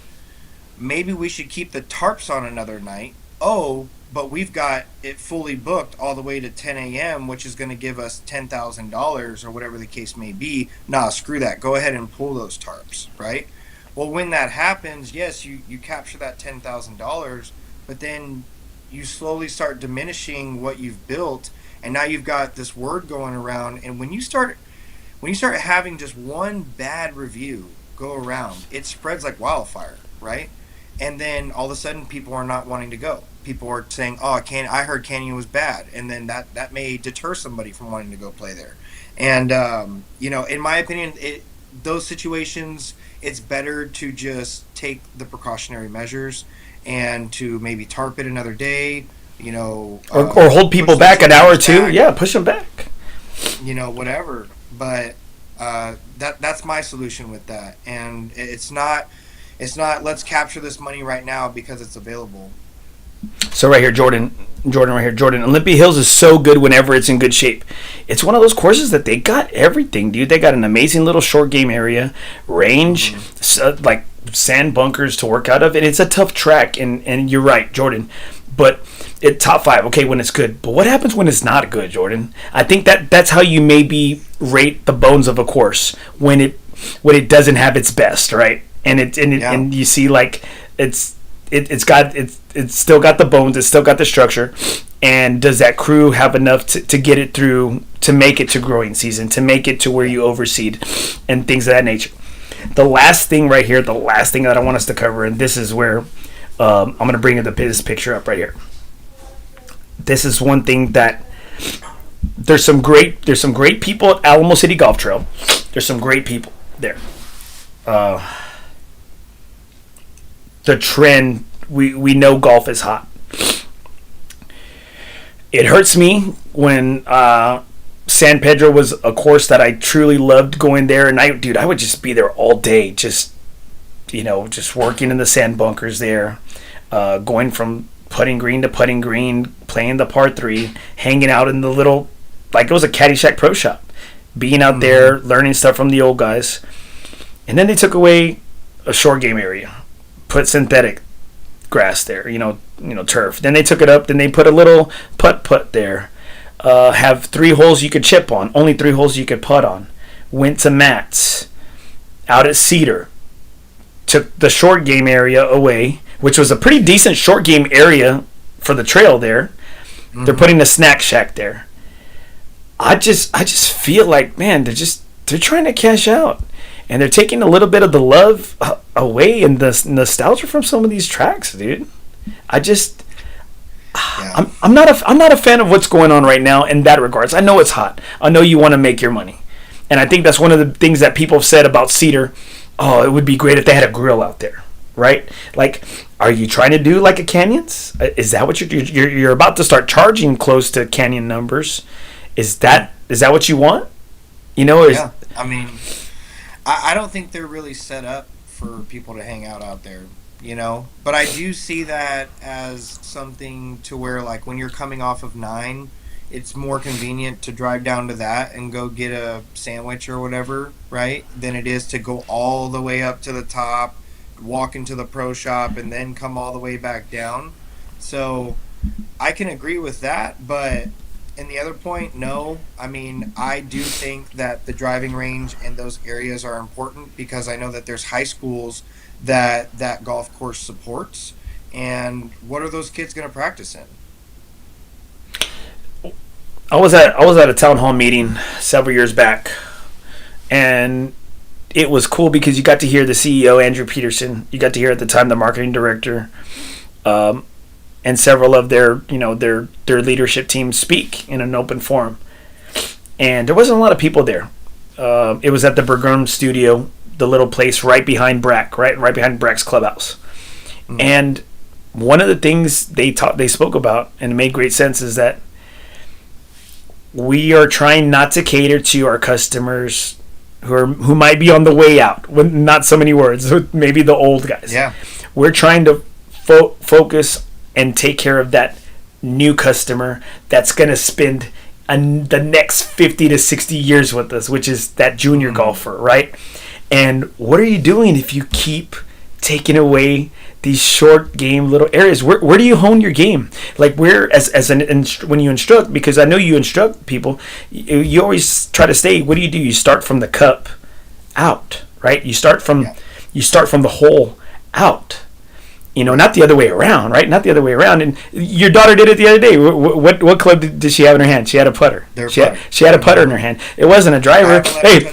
Maybe we should keep the tarps on another night. Oh, but we've got it fully booked all the way to 10 a.m., which is going to give us $10,000 or whatever the case may be. Nah, screw that. Go ahead and pull those tarps, right? Well, when that happens, yes, you capture that $10,000, but then you slowly start diminishing what you've built, and now you've got this word going around. And when you start having just one bad review go around, it spreads like wildfire, right? And then all of a sudden, people are not wanting to go. People are saying, "Oh, I heard Canyon was bad," and then that may deter somebody from wanting to go play there. And in my opinion, those situations, it's better to just take the precautionary measures and to maybe tarp it another day. Or hold people back an hour or two. Yeah, push them back. Whatever. But that's my solution with that. And it's not let's capture this money right now because it's available. So right here, Jordan right here, Jordan. Olympia Hills is so good whenever it's in good shape. It's one of those courses that they got everything, dude. They got an amazing little short game area, range, like sand bunkers to work out of, and it's a tough track. And you're right, Jordan. But it top 5, okay, when it's good. But what happens when it's not good, Jordan? I think that's how you maybe rate the bones of a course when it doesn't have its best, right? And you see like it's still got the bones, it's still got the structure, and does that crew have enough to get it through, to make it to growing season, to make it to where you overseed and things of that nature. The last thing right here, the last thing that I want us to cover, and this is where I'm going to bring this picture up right here. This is one thing that there's some great people at Alamo City Golf Trail. There's some great people there. The trend, we know golf is hot. It hurts me when San Pedro was a course that I truly loved going there, and I would just be there all day, just working in the sand bunkers there, going from putting green to putting green, playing the par 3, hanging out in the little, like it was a Caddyshack pro shop, being out there, learning stuff from the old guys. And then they took away a short game area, put synthetic grass there, turf. Then they took it up, then they put a little putt there, have 3 holes you could chip on, only 3 holes you could putt on. Went to mats out at Cedar, took the short game area away, which was a pretty decent short game area for the trail there. They're putting a snack shack there. I just feel like, man, they're trying to cash out, and they're taking a little bit of the love away and the nostalgia from some of these tracks, dude. I'm not a fan of what's going on right now in that regards. I know it's hot. I know you want to make your money, and I think that's one of the things that people have said about Cedar. Oh, it would be great if they had a grill out there, right? Like, are you trying to do like a Canyons? Is that what you're about to start charging close to Canyon numbers? Is that what you want? Yeah. I mean, I don't think they're really set up for people to hang out there, But I do see that as something to where, like, when you're coming off of 9, it's more convenient to drive down to that and go get a sandwich or whatever, right? Than it is to go all the way up to the top, walk into the pro shop, and then come all the way back down. So I can agree with that, but in the other point, no. I mean, I do think that the driving range and those areas are important because I know that there's high schools that golf course supports. And what are those kids going to practice in? I was at a town hall meeting several years back, and it was cool because you got to hear the CEO, Andrew Peterson. You got to hear at the time the marketing director, and several of their leadership team speak in an open forum. And there wasn't a lot of people there. It was at the Bergrum Studio, the little place right behind Brack, right behind Brack's clubhouse. Mm-hmm. And one of the things they spoke about, and it made great sense, is that we are trying not to cater to our customers who might be on the way out. With not so many words, maybe the old guys. Yeah. We're trying to focus and take care of that new customer that's going to spend the next 50 to 60 years with us, which is that junior golfer, right? And what are you doing if you keep taking away these short game little areas? Where do you hone your game? Like where when you instruct, because I know you instruct people, you always try to say, what do? You start from the cup out, right? You start from the hole out. Not the other way around, right? Not the other way around. And your daughter did it the other day. What club did she have in her hand? She had a putter. She had a putter in her hand. It wasn't a driver. Hey,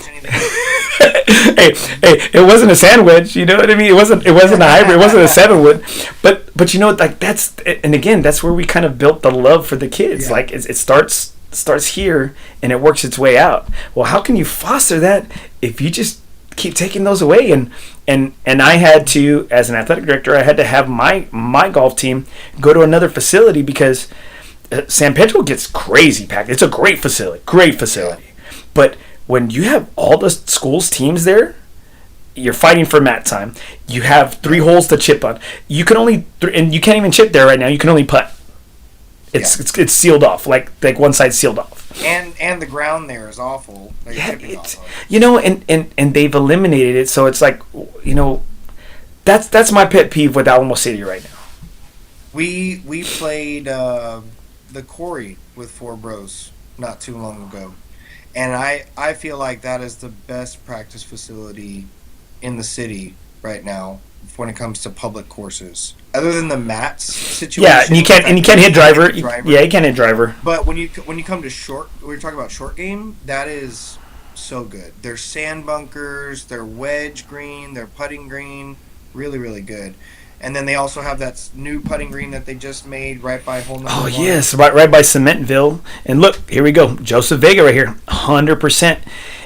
it wasn't a sandwich. You know what I mean? It wasn't a hybrid. It wasn't a 7-wood. But like that's, and again, that's where we kind of built the love for the kids. Yeah. Like it starts here and it works its way out. Well, how can you foster that if you just keep taking those away? And I had to, as an athletic director, I had to have my golf team go to another facility because San Pedro gets crazy packed. It's a great facility. But when you have all the school's teams there, you're fighting for mat time. You have 3 holes to chip on. You can only and you can't even chip there right now. You can only putt. It's sealed off, like one side's sealed off. And the ground there is awful. And they've eliminated it, so it's like, that's my pet peeve with Alamo City right now. We played the Quarry with FOREBROS not too long ago, and I feel like that is the best practice facility in the city right now when it comes to public courses. Other than the mats situation. Yeah, and you can't hit driver. Yeah, you can't hit driver. But when you come to short, we're talking about short game, that is so good. Their sand bunkers, their wedge green, their putting green, really, really good. And then they also have that new putting green that they just made right by hole number 1. Oh, yes, right by Cementville. And look, here we go. Joseph Vega right here, 100%.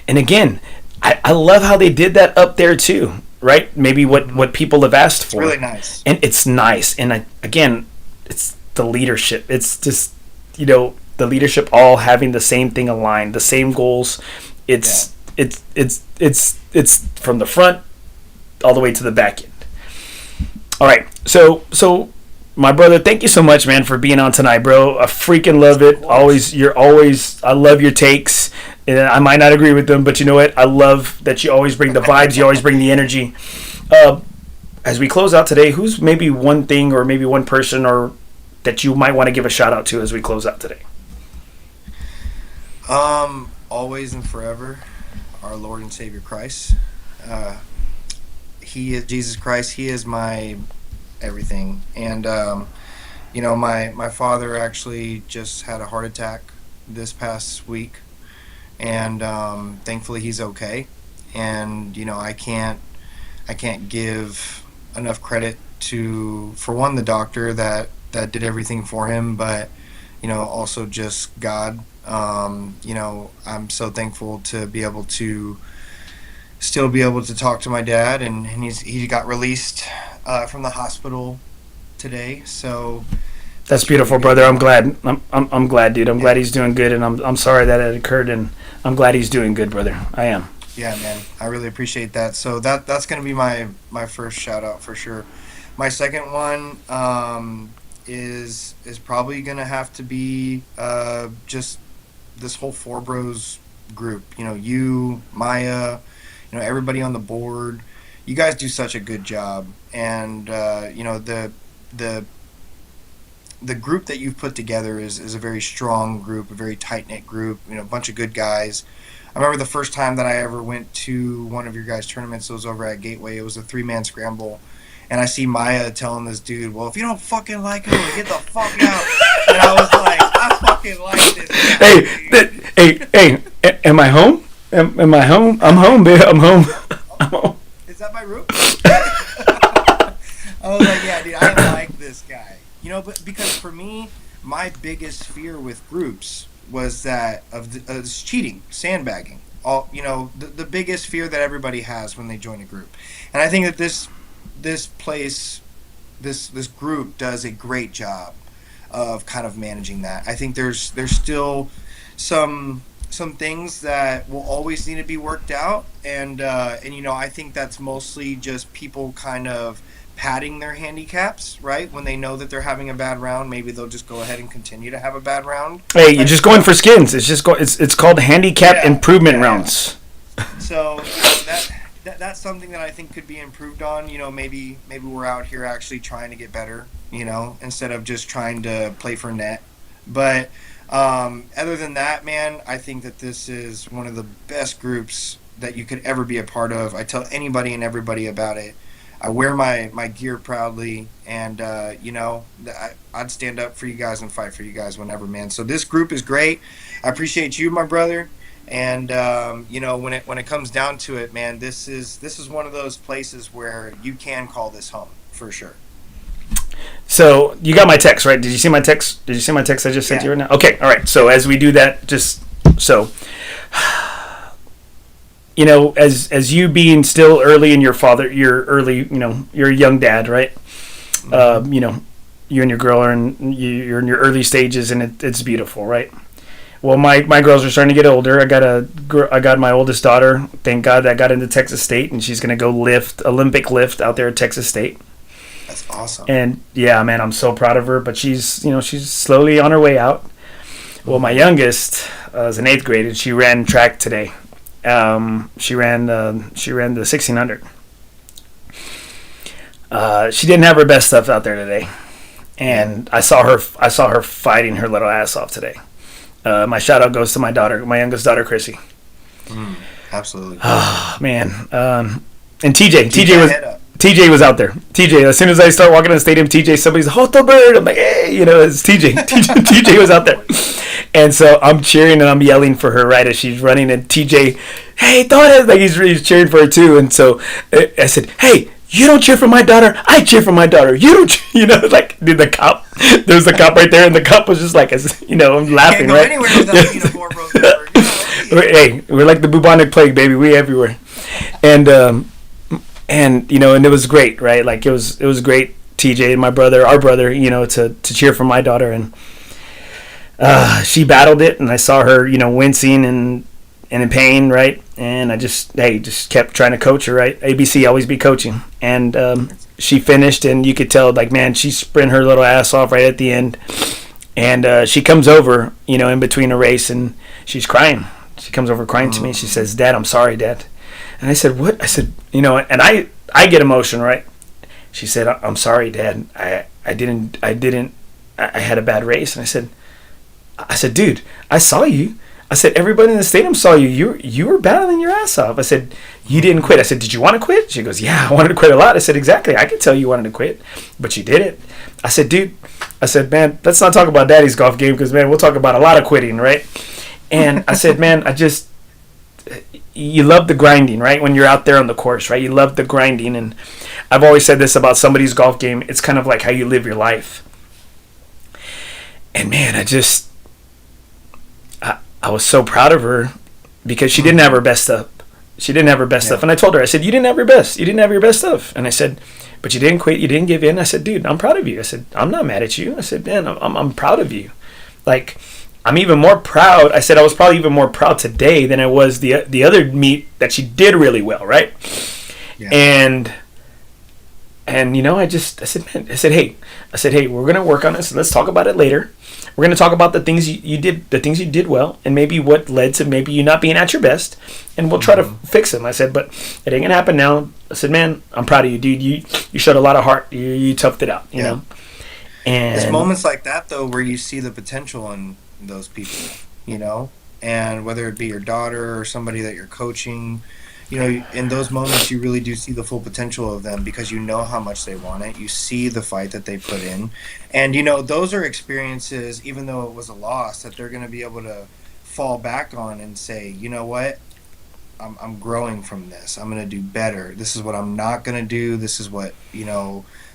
And again, I love how they did that up there too. Right? Maybe what people have asked for. It's really nice. And it's nice. And again, it's the leadership. It's just, the leadership all having the same thing aligned, the same goals. It's from the front all the way to the back end. All right. So my brother, thank you so much, man, for being on tonight, bro. I freaking love it. I love your takes. And I might not agree with them, but you know what? I love that you always bring the vibes. You always bring the energy. As we close out today, who's maybe one thing or maybe one person or that you might want to give a shout out to as we close out today? Always and forever, our Lord and Savior Christ. He is Jesus Christ. He is my everything. And my father actually just had a heart attack this past week. And thankfully he's okay. And I can't give enough credit for one, the doctor that did everything for him, but also just God. I'm so thankful to be able to still be able to talk to my dad, and he got released from the hospital today. So that's beautiful, brother. I'm glad. I'm glad, dude. I'm glad he's doing good, and I'm sorry that it occurred, and I'm glad he's doing good, brother. I am. Yeah, man. I really appreciate that. So that's going to be my first shout out for sure. My second one is probably going to have to be just this whole FOREBROS group. You, Maya, everybody on the board. You guys do such a good job, and the group that you've put together is a very strong group, a very tight-knit group, a bunch of good guys. I remember the first time that I ever went to one of your guys' tournaments. It was over at Gateway. It was a 3-man scramble. And I see Maya telling this dude, well, if you don't fucking like him, get the fuck out. And I was like, I fucking like this guy. Hey, am I home? Am I home? I'm home, babe. I'm home. I'm home. Is that my room? I was like, yeah, dude, I like this guy. But because for me, my biggest fear with groups was that of cheating, sandbagging. The biggest fear that everybody has when they join a group. And I think that this group does a great job of kind of managing that. I think there's still some some things that will always need to be worked out, and I think that's mostly just people kind of padding their handicaps, right? When they know that they're having a bad round, maybe they'll just go ahead and continue to have a bad round. Hey, you're just going for skins. It's called handicap improvement rounds. So that's something that I think could be improved on. Maybe we're out here actually trying to get better, instead of just trying to play for net. But other than that, man, I think that this is one of the best groups that you could ever be a part of. I tell anybody and everybody about it. I wear my gear proudly, and I'd stand up for you guys and fight for you guys whenever, man. So this group is great. I appreciate you, my brother. And when it comes down to it, man, this is one of those places where you can call this home for sure. So you got my text, right? Did you see my text? I just sent you right now? Okay, all right. So as we do that, just so as you being still early in you're a young dad, right? Mm-hmm. You and your girl are you're in your early stages, and it's beautiful, right? Well, my girls are starting to get older. I got my oldest daughter. Thank God that got into Texas State, and she's gonna go Olympic lift out there at Texas State. That's awesome. And yeah, man, I'm so proud of her. But she's slowly on her way out. Well, my youngest is in 8th grade, and she ran track today. She ran the 1600. She didn't have her best stuff out there today, and I saw her fighting her little ass off today. My shout out goes to my youngest daughter, Chrissy. Absolutely. Oh man, and TJ was out there. TJ, as soon as I start walking in the stadium, TJ, somebody's Hoto Bird. I'm like, hey, it's TJ. TJ was out there. And so I'm cheering and I'm yelling for her right as she's running. And TJ, hey, daughter, like he's cheering for her too. And so I said, hey, you don't cheer for my daughter. I cheer for my daughter. You don't, like, dude, the cop. There was the cop right there, and the cop was just like, I'm laughing, right? Can't go anywhere without being a FOREBROS. Hey, we're like the bubonic plague, baby. We everywhere. And it was great, right? Like it was great. TJ and our brother, to cheer for my daughter, and she battled it, and I saw her, wincing and in pain, right? And I just kept trying to coach her, right? ABC, always be coaching. And she finished, and you could tell, like, man, she sprinted her little ass off right at the end. And she comes over, in between a race, and she's crying. She comes over crying to me. She says, Dad, I'm sorry, Dad. And I said, what? I said, and I get emotional, right? She said, I'm sorry, Dad. I had a bad race. And I said, dude, I saw you. I said, everybody in the stadium saw you. You were battling your ass off. I said, you didn't quit. I said, did you want to quit? She goes, yeah, I wanted to quit a lot. I said, exactly. I could tell you wanted to quit, but you didn't. I said, dude, man, let's not talk about Daddy's golf game because, man, we'll talk about a lot of quitting, right? And I said, man, you love the grinding, right? When you're out there on the course, right? You love the grinding. And I've always said this about somebody's golf game. It's kind of like how you live your life. And, man, I was so proud of her because she didn't have her best stuff. And I told her, I said, you didn't have your best. You didn't have your best stuff. And I said, but you didn't quit. You didn't give in. I said, dude, I'm proud of you. I said, I'm not mad at you. I said, man, I'm proud of you. Like, I'm even more proud. I said I was probably even more proud today than I was the other meet that she did really well, right? Yeah. And I said, hey, we're gonna work on this. Let's talk about it later. We're gonna talk about the things you did well, and maybe what led to maybe you not being at your best, and we'll try to fix them. I said, but it ain't gonna happen now. I said, man, I'm proud of you, dude. You showed a lot of heart. You toughed it out, you know. And it's moments like that though where you see the potential in those people, and whether it be your daughter or somebody that you're coaching, in those moments you really do see the full potential of them because you know how much they want it. You see the fight that they put in, and those are experiences, even though it was a loss, that they're going to be able to fall back on and say, you know what, I'm growing from this. I'm going to do better. This is what I'm not going to do. This is what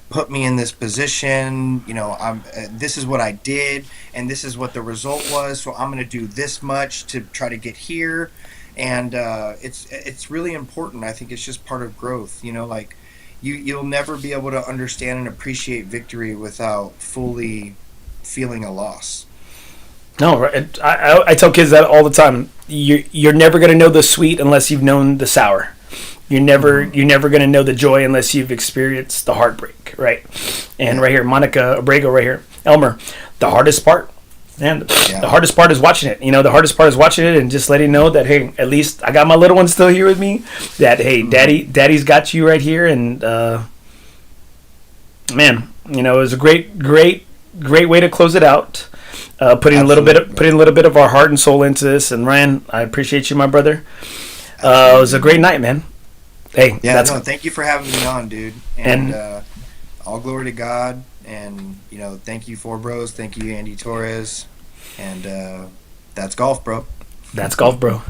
put me in this position. This is what I did, and this is what the result was. So I'm going to do this much to try to get here. And it's really important. I think it's just part of growth. Like you'll never be able to understand and appreciate victory without fully feeling a loss. No, right. I tell kids that all the time. you're never gonna know the sweet unless you've known the sour. You're never gonna know the joy unless you've experienced the heartbreak, right? And right here, Monica Abrego, right here, Elmer, the hardest part. And the hardest part is watching it. The hardest part is watching it and just letting know that, hey, at least I got my little one still here with me. That, hey, daddy's got you right here. And man, it was a great way to close it out. Putting a little bit of our heart and soul into this. And Ryan, I appreciate you, my brother. It was a great night, man. Hey, thank you for having me on, dude. And all glory to God. And thank you, FOREBROS. Thank you, Andy Torres. And that's golf, bro. That's golf, bro.